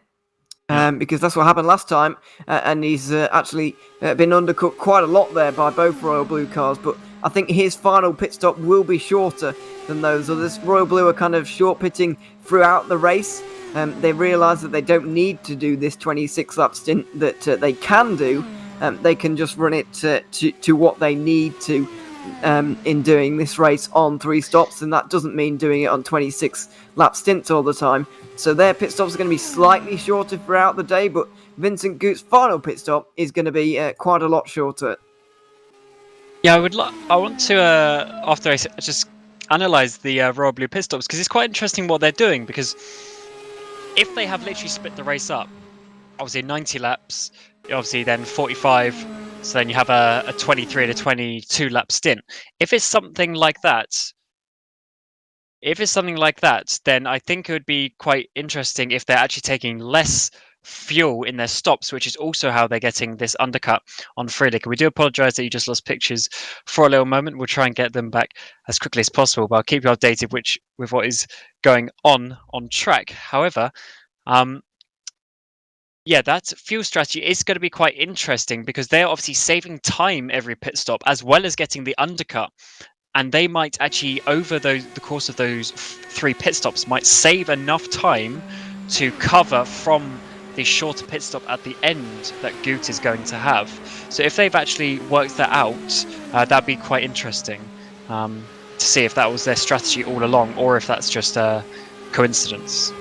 because that's what happened last time, and he's actually been undercut quite a lot there by both Royal Blue cars. But I think his final pit stop will be shorter than those others. Royal Blue are kind of short pitting throughout the race. They realise that they don't need to do this 26 lap stint that they can do. They can just run it to what they need to in doing this race on 3 stops, and that doesn't mean doing it on 26 lap stints all the time. So their pit stops are going to be slightly shorter throughout the day, but Vincent Goot's final pit stop is going to be quite a lot shorter. Yeah, I want to after I just analyze the Royal Blue pit stops, because it's quite interesting what they're doing. Because if they have literally split the race up, obviously 90 laps, obviously then 45, so then you have a 23 and a 22 lap stint. If it's something like that, then I think it would be quite interesting if they're actually taking less fuel in their stops, which is also how they're getting this undercut on Friedrich. We do apologise that you just lost pictures for a little moment. We'll try and get them back as quickly as possible, but I'll keep you updated with what is going on track. However, yeah, that fuel strategy is going to be quite interesting, because they're obviously saving time every pit stop as well as getting the undercut. And they might actually, over the course of those 3 pit stops, might save enough time to cover from the shorter pit stop at the end that Goot is going to have. So if they've actually worked that out, that'd be quite interesting to see if that was their strategy all along, or if that's just a coincidence.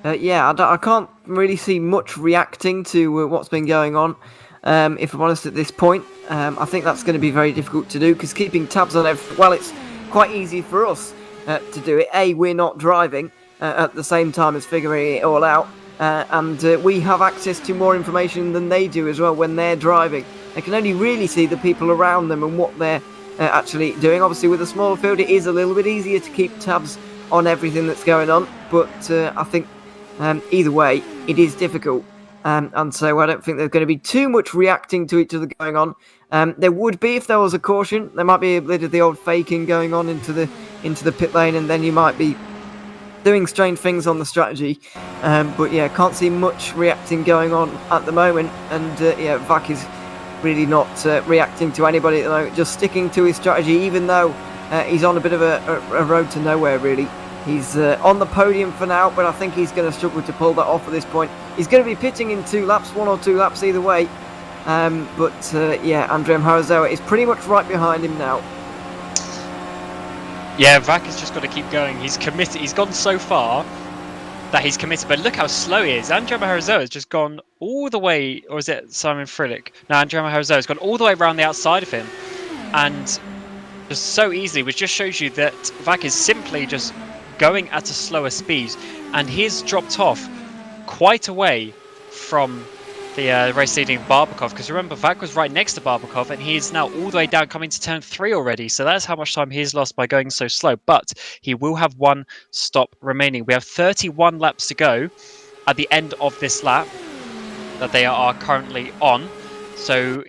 Yeah, I can't really see much reacting to what's been going on, if I'm honest, at this point. I think that's going to be very difficult to do, because keeping tabs on everything, well, it's quite easy for us to do it. A, we're not driving at the same time as figuring it all out, and we have access to more information than they do as well when they're driving. They can only really see the people around them and what they're actually doing. Obviously, with a smaller field, it is a little bit easier to keep tabs on everything that's going on, but I think either way, it is difficult. And so I don't think there's going to be too much reacting to each other going on. There would be if there was a caution. There might be a bit of the old faking going on into the pit lane, and then you might be doing strange things on the strategy. But yeah, can't see much reacting going on at the moment. And yeah, Vac is really not reacting to anybody at the moment, just sticking to his strategy, even though he's on a bit of a road to nowhere, really. He's on the podium for now, but I think he's going to struggle to pull that off at this point. He's going to be pitting in 2 laps, 1 or 2 laps either way. But yeah, IndyAM Harazawa is pretty much right behind him now. Yeah, Vac has just got to keep going. He's committed. He's gone so far that he's committed, but look how slow he is. IndyAM Harazawa has just gone all the way, or is it Simon Friedrich? No, IndyAM Harazawa has gone all the way around the outside of him, and just so easily, which just shows you that Vac is simply just going at a slower speed, and he's dropped off quite away from the race leading Barbakov, because remember, Vac was right next to Barbakov, and he's now all the way down coming to turn 3 already, so that's how much time he's lost by going so slow. But he will have 1 stop remaining. We have 31 laps to go at the end of this lap that they are currently on, so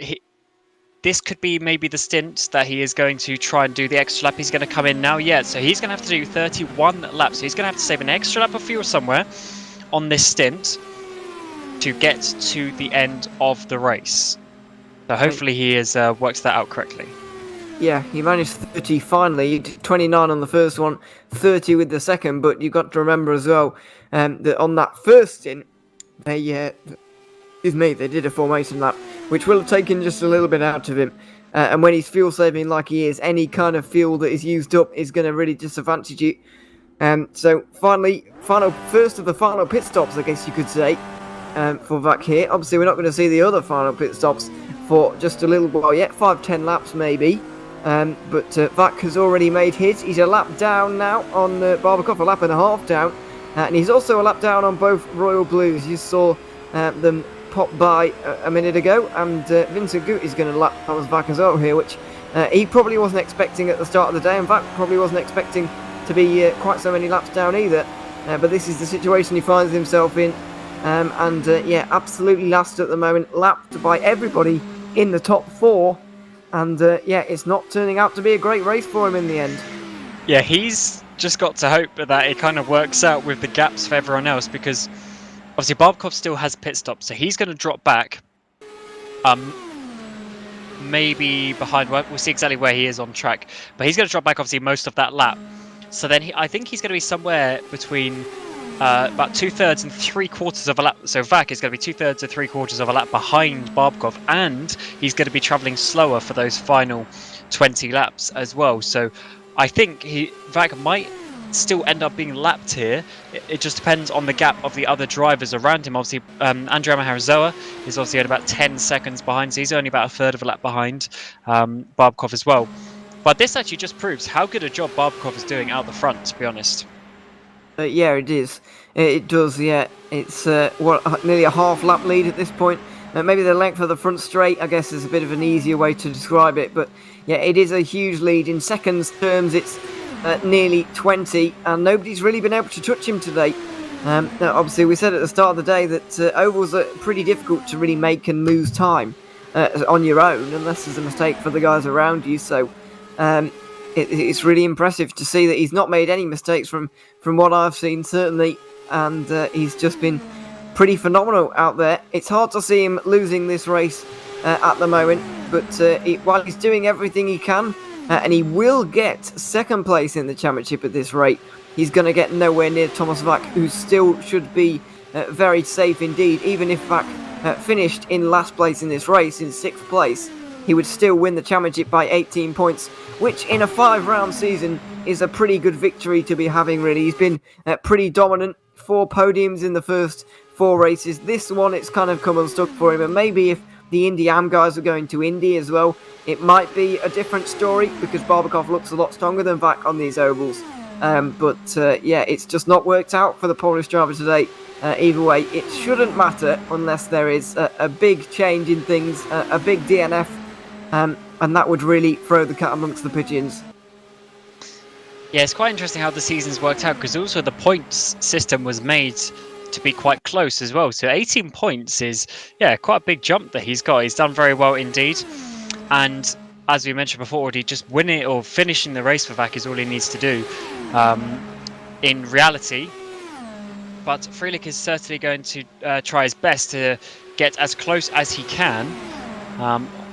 this could be maybe the stint that he is going to try and do the extra lap. He's going to come in now, yeah, so he's going to have to do 31 laps. So he's going to have to save an extra lap of fuel somewhere on this stint to get to the end of the race. So hopefully he has worked that out correctly. Yeah, he managed 30 finally. He did 29 on the first one, 30 with the second, but you've got to remember as well that on that first stint, they did a formation lap, which will have taken just a little bit out of him. And when he's fuel saving like he is, any kind of fuel that is used up is going to really disadvantage you. So first of the final pit stops, I guess you could say, for Vac here. Obviously, we're not going to see the other final pit stops for just a little while yet, 5-10 laps maybe. But Vac has already made his. He's a lap down now on Barbakov, a lap and a half down. And he's also a lap down on both Royal Blues. You saw them pop by a minute ago, and Vincent Goot is going to lap Thomas Vac as well here, which he probably wasn't expecting at the start of the day, and Vac probably wasn't expecting to be quite so many laps down either. But this is the situation he finds himself in, and yeah, absolutely last at the moment, lapped by everybody in the top 4, and yeah, it's not turning out to be a great race for him in the end. Yeah, he's just got to hope that it kind of works out with the gaps for everyone else, because obviously Barbakov still has pit stops, so he's going to drop back maybe behind. We'll see exactly where he is on track, but he's going to drop back obviously most of that lap. So then I think he's going to be somewhere between about 2/3 and 3/4 of a lap. So Vak is going to be 2/3 to 3/4 of a lap behind Barbkov, and he's going to be travelling slower for those final 20 laps as well. So I think Vak might still end up being lapped here. It just depends on the gap of the other drivers around him. Obviously, Andrea Maharazoa is obviously at about 10 seconds behind, so he's only about 1/3 of a lap behind Barbkov as well. But this actually just proves how good a job Barbkov is doing out the front, to be honest. Yeah, it is. It does, yeah. It's nearly a half lap lead at this point. Maybe the length of the front straight, I guess, is a bit of an easier way to describe it. But yeah, it is a huge lead. In seconds terms, it's nearly 20, and nobody's really been able to touch him today. Now, obviously, we said at the start of the day that ovals are pretty difficult to really make and lose time on your own, unless there's a mistake for the guys around you. So it's really impressive to see that he's not made any mistakes from what I've seen, certainly, and he's just been pretty phenomenal out there. It's hard to see him losing this race at the moment, but while he's doing everything he can, and he will get second place in the championship at this rate, he's going to get nowhere near Thomas Vak, who still should be very safe indeed. Even if Vak finished in last place in this race, in 6th place, he would still win the championship by 18 points, which in a 5-round season is a pretty good victory to be having, really. He's been pretty dominant, 4 podiums in the first 4 races. This one, it's kind of come unstuck for him, and maybe if the IndyAM guys are going to Indy as well, it might be a different story, because Barbkov looks a lot stronger than Vak on these ovals. But yeah, it's just not worked out for the Polish driver today. Either way, it shouldn't matter unless there is a big change in things, a big DNF, and that would really throw the cat amongst the pigeons. Yeah, it's quite interesting how the season's worked out, because also the points system was made to be quite close as well. So 18 points is, yeah, quite a big jump that he's got. He's done very well indeed. And as we mentioned before already, just winning or finishing the race for Vak is all he needs to do in reality. But Freelich is certainly going to try his best to get as close as he can.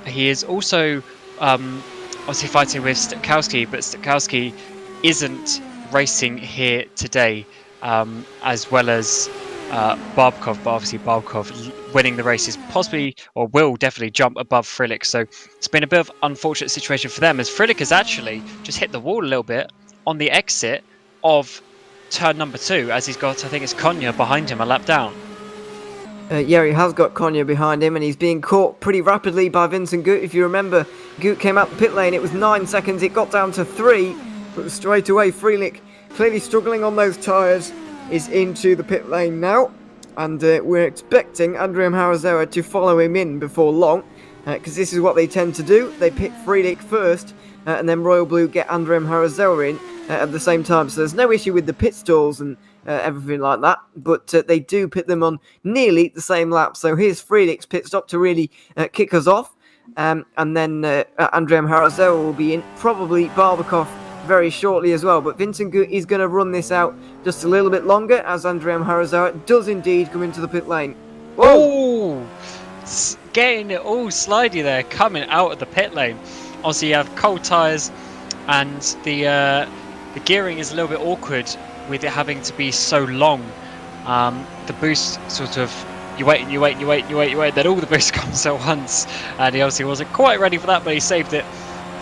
He is also obviously fighting with Stukowski, but Stukowski isn't racing here today, as well as Barbkov. But obviously Barbkov winning the race is possibly, or will definitely jump above Freelich. So it's been a bit of an unfortunate situation for them, as Freelich has actually just hit the wall a little bit on the exit of turn number 2, as he's got, I think it's Konya behind him a lap down. Yeah, he has got Konya behind him, and he's being caught pretty rapidly by Vincent Gut. If you remember, Gut came out the pit lane, it was 9 seconds, it got down to 3, but straight away Freelich, clearly struggling on those tyres, is into the pit lane now, and we're expecting Andrea Maharazoa to follow him in before long, because this is what they tend to do. They pit Freelich first, and then Royal Blue get Andrea Maharazoa in at the same time, so there's no issue with the pit stalls and everything like that, but they do pit them on nearly the same lap. So here's Freelich's pit stop to really kick us off, and then Andrea Maharazoa will be in, probably Barbkov very shortly as well, but Vincent Gut is going to run this out just a little bit longer, as Andrea Maharazoa does indeed come into the pit lane. Oh, getting it all slidey there, coming out of the pit lane. Obviously you have cold tyres, and the gearing is a little bit awkward with it having to be so long. The boost sort of, you wait, then all the boost comes at once, and he obviously wasn't quite ready for that, but he saved it.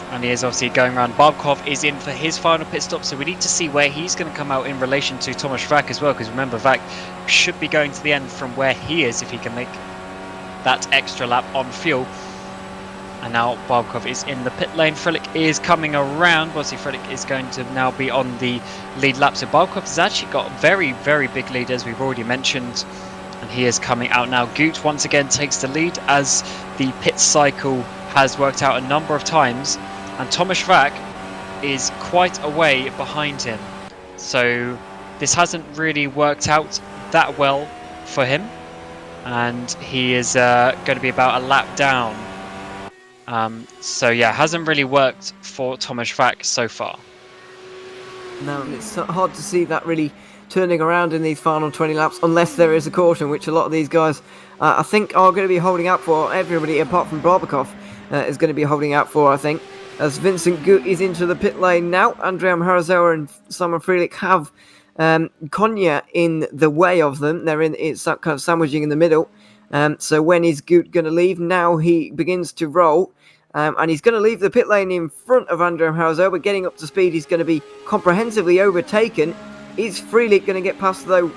And he is obviously going around. Barbkov is in for his final pit stop, so we need to see where he's going to come out in relation to Tomasz Vak as well, because remember, Vak should be going to the end from where he is if he can make that extra lap on fuel. And now Barbkov is in the pit lane. Freelich is coming around. Obviously, Freelich is going to now be on the lead lap. So Barbkov has actually got a very, very big lead, as we've already mentioned. And he is coming out now. Gut once again takes the lead, as the pit cycle has worked out a number of times. And Tomasz Vak is quite a way behind him. So this hasn't really worked out that well for him. And he is going to be about a lap down. So yeah, hasn't really worked for Tomasz Vak so far. No, it's hard to see that really turning around in these final 20 laps, unless there is a caution, which a lot of these guys I think are going to be holding out for, everybody apart from Barbkov. is going to be holding out for, I think. As Vincent Gut is into the pit lane now, Andrea Harazoa and Simon Frelick have Konya in the way of them. It's kind of sandwiching in the middle. So when is Gut going to leave? Now he begins to roll. And he's going to leave the pit lane in front of Andrea Harazoa, but getting up to speed, he's going to be comprehensively overtaken. Is Frelick going to get past, though,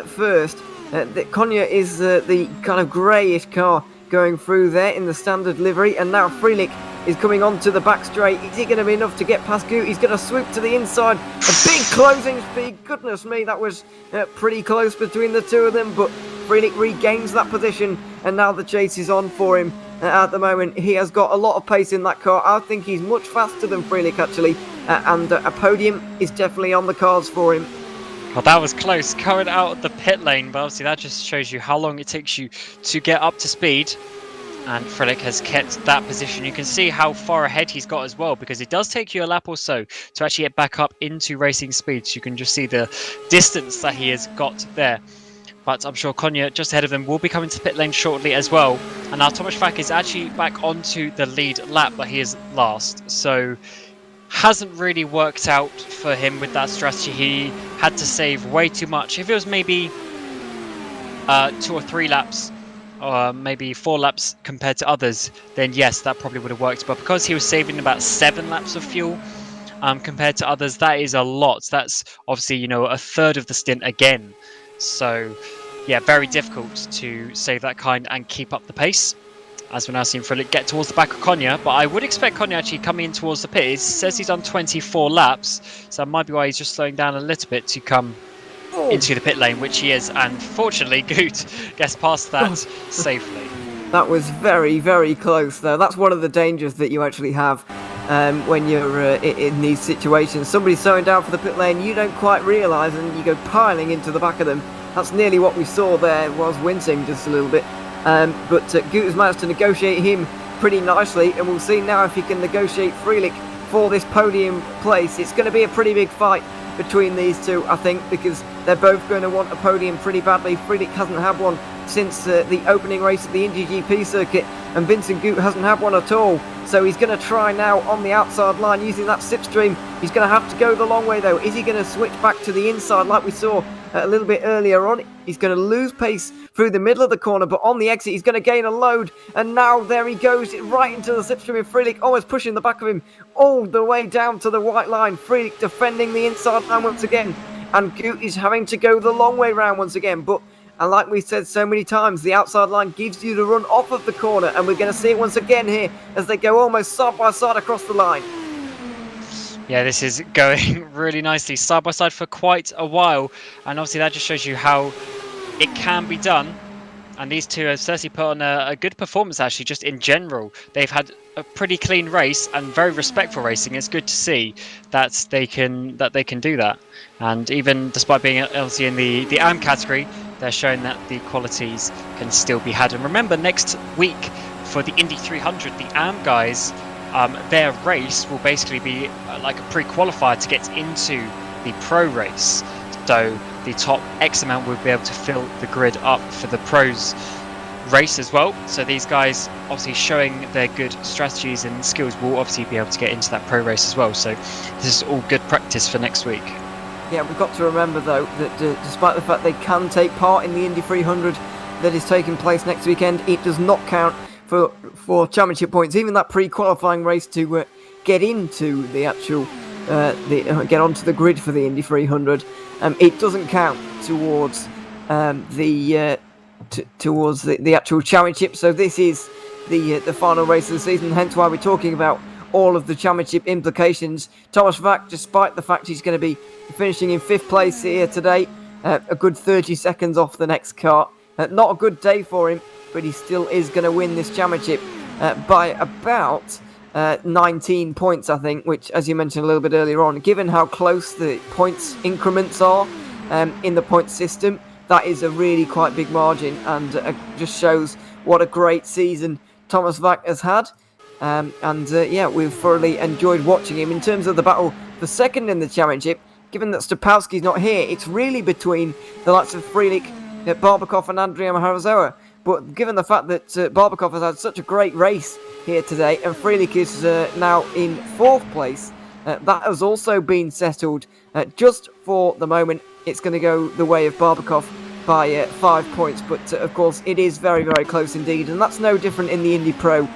first? Konya is the kind of greyish car going through there in the standard livery, and now Frelick is coming onto the back straight. Is it going to be enough to get past Gut? He's going to swoop to the inside. A big closing speed. Goodness me, that was pretty close between the two of them, but Frelick regains that position, and now the chase is on for him. At the moment, he has got a lot of pace in that car. I think he's much faster than Frelick, actually, and a podium is definitely on the cards for him. Well, that was close, coming out of the pit lane, but obviously that just shows you how long it takes you to get up to speed. And Frelick has kept that position. You can see how far ahead he's got as well, because it does take you a lap or so to actually get back up into racing speed. So you can just see the distance that he has got there. But I'm sure Konya, just ahead of them, will be coming to pit lane shortly as well. And now Thomas Vack is actually back onto the lead lap, but he is last. So hasn't really worked out for him with that strategy. He had to save way too much. If it was maybe 2 or 3 laps, or maybe 4 laps compared to others, then yes, that probably would have worked. But because he was saving about 7 laps of fuel compared to others, that is a lot. That's obviously, a third of the stint again. So, yeah, very difficult to save that kind and keep up the pace. As we're now seeing Frelick get towards the back of Konya, but I would expect Konya actually coming in towards the pit. It says he's done 24 laps, so that might be why he's just slowing down a little bit to come into the pit lane, which he is. And fortunately, Gut gets past that safely. That was very, very close, though. That's one of the dangers that you actually have when you're in these situations. Somebody's slowing down for the pit lane, you don't quite realise, and you go piling into the back of them. That's nearly what we saw there, was wincing just a little bit. But Gut has managed to negotiate him pretty nicely, and we'll see now if he can negotiate Frelick for this podium place. It's going to be a pretty big fight between these two, I think, because they're both going to want a podium pretty badly. Frelick hasn't had one since the opening race of the Indy GP circuit, and Vincent Gut hasn't had one at all. So he's going to try now on the outside line using that slipstream. He's going to have to go the long way, though. Is he going to switch back to the inside like we saw a little bit earlier on? He's going to lose pace through the middle of the corner, but on the exit he's going to gain a load, and now there he goes right into the slipstream of Frelick, almost pushing the back of him all the way down to the white line. Frelick defending the inside line once again, and Gut is having to go the long way round once again. But and like we said so many times, the outside line gives you the run off of the corner, and we're going to see it once again here as they go almost side by side across the line. Yeah, this is going really nicely side by side for quite a while, and obviously that just shows you how it can be done. And these two have certainly put on a good performance, actually, just in general. They've had a pretty clean race and very respectful racing. It's good to see that they can do that. And even despite being obviously in the AM category, they're showing that the qualities can still be had. And remember, next week for the Indy 300, the AM guys, their race will basically be like a pre-qualifier to get into the pro race. So the top X amount will be able to fill the grid up for the pros race as well. So these guys obviously showing their good strategies and skills will obviously be able to get into that pro race as well. So this is all good practice for next week. Yeah, we've got to remember though that despite the fact they can take part in the Indy 300 that is taking place next weekend, it does not count for championship points. Even that pre-qualifying race to get into the actual get onto the grid for the Indy 300, it doesn't count towards the actual championship. So this is the final race of the season, hence why we're talking about all of the championship implications. Thomas Vack, despite the fact he's going to be finishing in 5th place here today, a good 30 seconds off the next car. Not a good day for him, but he still is going to win this championship by about 19 points, I think, which, as you mentioned a little bit earlier on, given how close the points increments are in the point system, that is a really quite big margin, and just shows what a great season Thomas Vack has had. Yeah, we've thoroughly enjoyed watching him. In terms of the battle for second in the championship, given that Stopowski's not here, it's really between the likes of Frelick, Barbakov and Andrea Harazoa. but given the fact that Barbakov has had such a great race here today, and Freilich is now in 4th place, that has also been settled. Just for the moment, it's going to go the way of Barbakov by 5 points, but of course it is very, very close indeed, and that's no different in the Indy Pro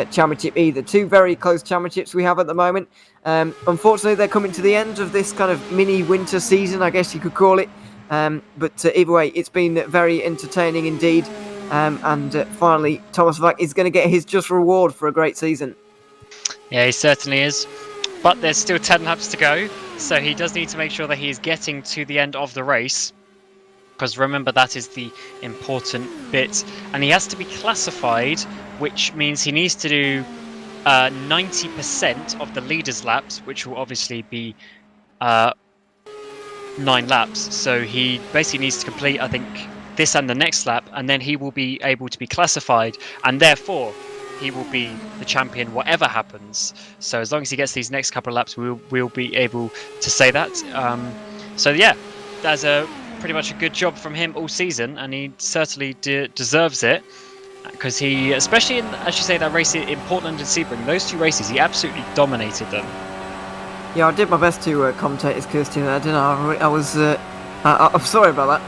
Championship either. 2 very close championships we have at the moment. Unfortunately, they're coming to the end of this kind of mini winter season, I guess you could call it. But either way, it's been very entertaining indeed. And finally, Thomas Vac is going to get his just reward for a great season. Yeah, he certainly is. But there's still 10 laps to go, so he does need to make sure that he is getting to the end of the race. Because remember, that is the important bit. And he has to be classified, which means he needs to do 90% of the leader's laps, which will obviously be 9 laps. So he basically needs to complete, I think, this and the next lap, and then he will be able to be classified, and therefore he will be the champion whatever happens. So as long as he gets these next couple of laps, we'll be able to say that. So yeah, that's pretty much a good job from him all season, and he certainly deserves it, because he, especially in, as you say, that race in Portland and Sebring, those 2 races, he absolutely dominated them. Yeah, I did my best to commentate as Kirsten. I didn't. I was. I'm sorry about that.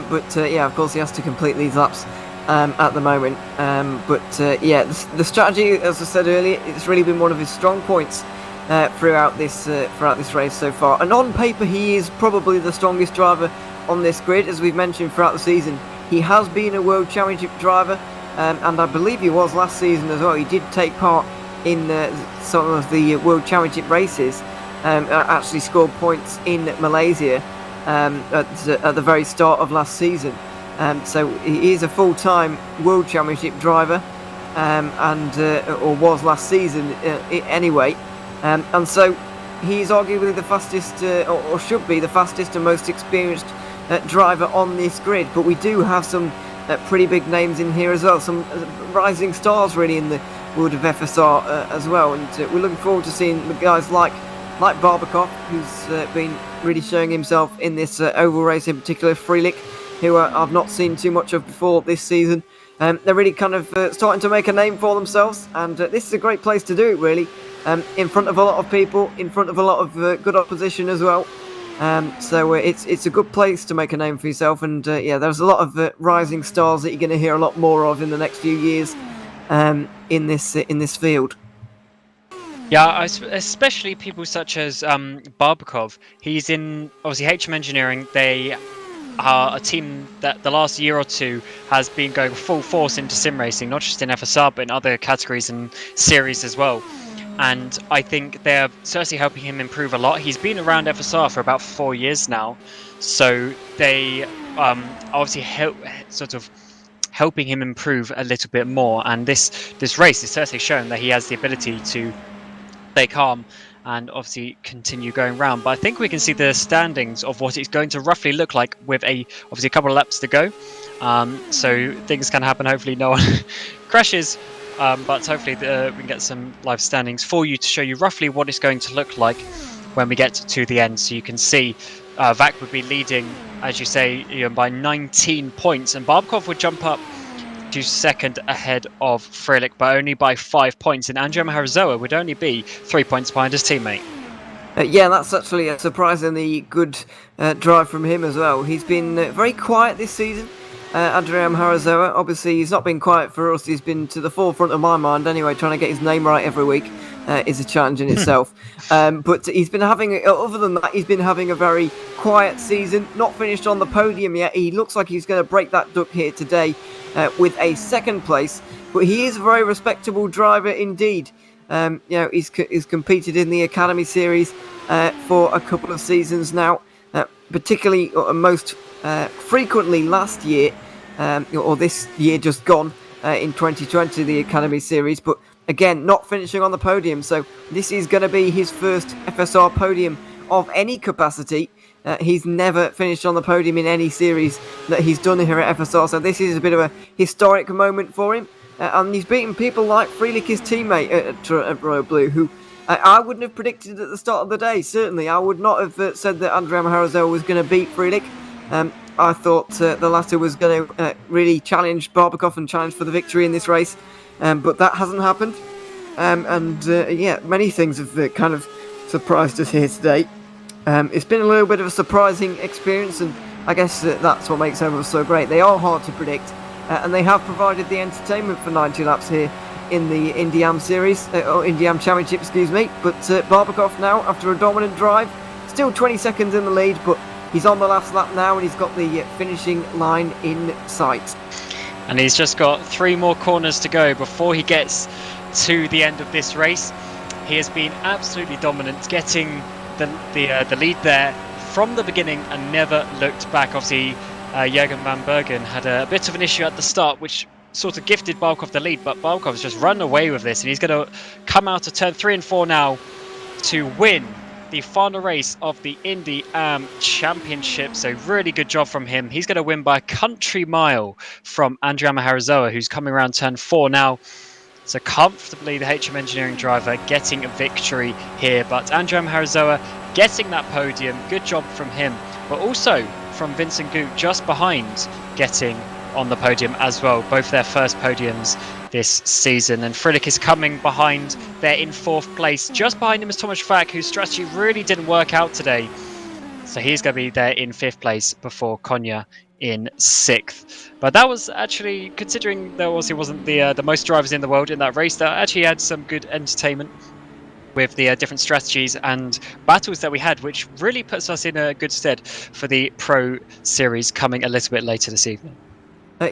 But yeah, of course, he has to complete these laps at the moment. Yeah, the strategy, as I said earlier, it's really been one of his strong points throughout this race so far. And on paper, he is probably the strongest driver on this grid, as we've mentioned throughout the season. He has been a World Championship driver, and I believe he was last season as well. He did take part in some of the World Championship races. Actually scored points in Malaysia at the very start of last season. So he is a full-time World Championship driver, or was last season anyway. And so he's arguably the fastest, or should be the fastest and most experienced driver on this grid. But we do have some pretty big names in here as well, some rising stars really in the world of FSR as well. And we're looking forward to seeing the guys like Barbakov, who's been really showing himself in this oval race, in particular Freilich, who I've not seen too much of before this season. They're really kind of starting to make a name for themselves, and this is a great place to do it, really, in front of a lot of people, in front of a lot of good opposition as well. So it's a good place to make a name for yourself, and yeah, there's a lot of rising stars that you're going to hear a lot more of in the next few years in this field. Yeah, especially people such as Barbakov. He's in, obviously, HM Engineering. They are a team that the last year or 2 has been going full force into sim racing, not just in FSR, but in other categories and series as well. And I think they're certainly helping him improve a lot. He's been around FSR for about 4 years now. So they obviously helping him improve a little bit more. And this race is certainly shown that he has the ability to stay calm and obviously continue going round. But I think we can see the standings of what it's going to roughly look like with obviously a couple of laps to go. So things can happen. Hopefully no one crashes, but hopefully we can get some live standings for you to show you roughly what it's going to look like when we get to the end. So you can see Vac would be leading, as you say, by 19 points, and Barbakov would jump up to second ahead of Freilich, but only by 5 points, and Andrea Maharazoa would only be 3 points behind his teammate. Yeah, that's actually a surprisingly good drive from him as well. He's been very quiet this season, Andrea Maharazoa. Obviously, he's not been quiet for us. He's been to the forefront of my mind anyway. Trying to get his name right every week is a challenge in itself. But he's been having, other than that, he's been having a very quiet season. Not finished on the podium yet. He looks like he's going to break that duck here today with a second place. But he is a very respectable driver indeed. He's competed in the Academy Series for a couple of seasons now, particularly most frequently last year, or this year just gone in 2020, the Academy Series, but again, not finishing on the podium. So this is going to be his first FSR podium of any capacity. He's never finished on the podium in any series that he's done here at FSR, so this is a bit of a historic moment for him. And he's beaten people like Freilich, his teammate at Royal Blue, who I wouldn't have predicted at the start of the day. Certainly, I would not have said that Andrea Maharazoa was going to beat Freilich. I thought the latter was going to really challenge Barbakov and challenge for the victory in this race, but that hasn't happened. Many things have kind of surprised us here today. It's been a little bit of a surprising experience, and I guess that's what makes them so great. They are hard to predict, and they have provided the entertainment for 90 laps here in the IndyAM series, or IndyAM Championship, excuse me. But Barbakov now, after a dominant drive, still 20 seconds in the lead, but he's on the last lap now, and he's got the finishing line in sight. And he's just got 3 more corners to go before he gets to the end of this race. He has been absolutely dominant, getting the lead there from the beginning and never looked back. Obviously, Jürgen van Bergen had a bit of an issue at the start, which sort of gifted Barbakov the lead, but Barbakov has just run away with this, and he's going to come out of turn 3 and 4 now to win the final race of the IndyAM Championship. So really good job from him. He's going to win by a country mile from Andrea Maharazoa, who's coming around turn 4 now. So comfortably, the HM Engineering driver getting a victory here. But Andrea Maharazoa getting that podium. Good job from him. But also from Vincent Gut just behind, getting on the podium as well. Both their first podiums this season. And Friedrich is coming behind there in 4th place. Just behind him is Thomas Vack, whose strategy really didn't work out today. So he's going to be there in 5th place before Konya in 6th. But that was actually, considering there obviously wasn't the most drivers in the world in that race, that actually had some good entertainment with the different strategies and battles that we had, which really puts us in a good stead for the Pro Series coming a little bit later this evening.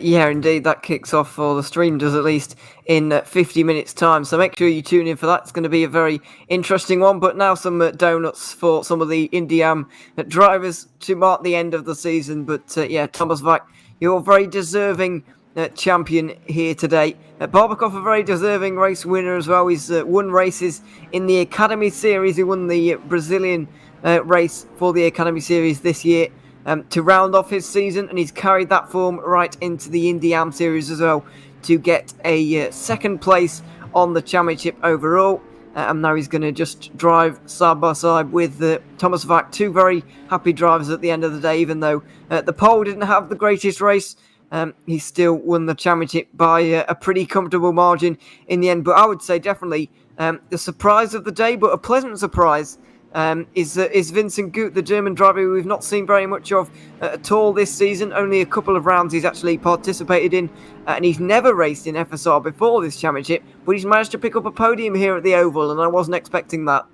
Yeah, indeed, that kicks off, or the stream does at least, in 50 minutes' time. So make sure you tune in for that. It's going to be a very interesting one. But now some donuts for some of the IndyAM drivers to mark the end of the season. But Thomas Vack, you're very deserving champion here today. Barbakov, a very deserving race winner as well. He's won races in the Academy Series. He won the Brazilian race for the Academy Series this year. To round off his season, and he's carried that form right into the IndyAM series as well to get a 2nd place on the championship overall. And now he's going to just drive side by side with Thomas Vack, 2 very happy drivers at the end of the day. Even though the pole didn't have the greatest race, he still won the championship by a pretty comfortable margin in the end. But I would say definitely the surprise of the day, but a pleasant surprise, is Vincent Gut, the German driver who we've not seen very much of at all this season. Only a couple of rounds he's actually participated in, and he's never raced in FSR before this championship, but he's managed to pick up a podium here at the Oval, and I wasn't expecting that.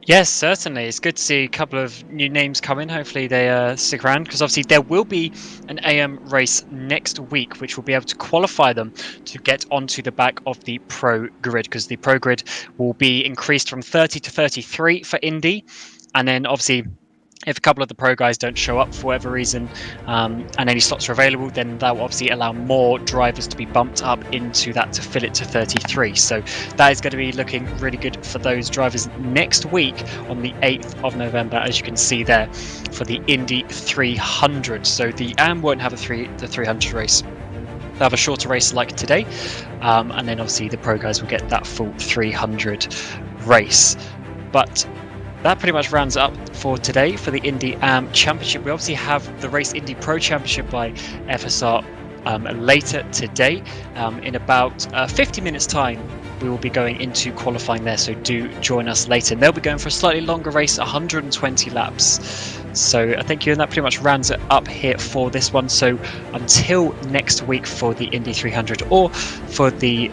Yes, certainly. It's good to see a couple of new names come in. Hopefully they stick around, because obviously there will be an AM race next week, which will be able to qualify them to get onto the back of the Pro Grid, because the Pro Grid will be increased from 30 to 33 for Indy. And then obviously, if a couple of the pro guys don't show up for whatever reason, and any slots are available, then that will obviously allow more drivers to be bumped up into that to fill it to 33. So that is going to be looking really good for those drivers next week on the 8th of November, as you can see there, for the Indy 300. So the AM won't have the 300 race. They'll have a shorter race like today, and then obviously the pro guys will get that full 300 race. But that pretty much rounds up for today for the IndyAM Championship. We obviously have the Race Indy Pro Championship by FSR later today. In about 50 minutes time, we will be going into qualifying there, so do join us later. And they'll be going for a slightly longer race, 120 laps. So thank you, and that pretty much rounds it up here for this one. So until next week for the Indy 300 or for the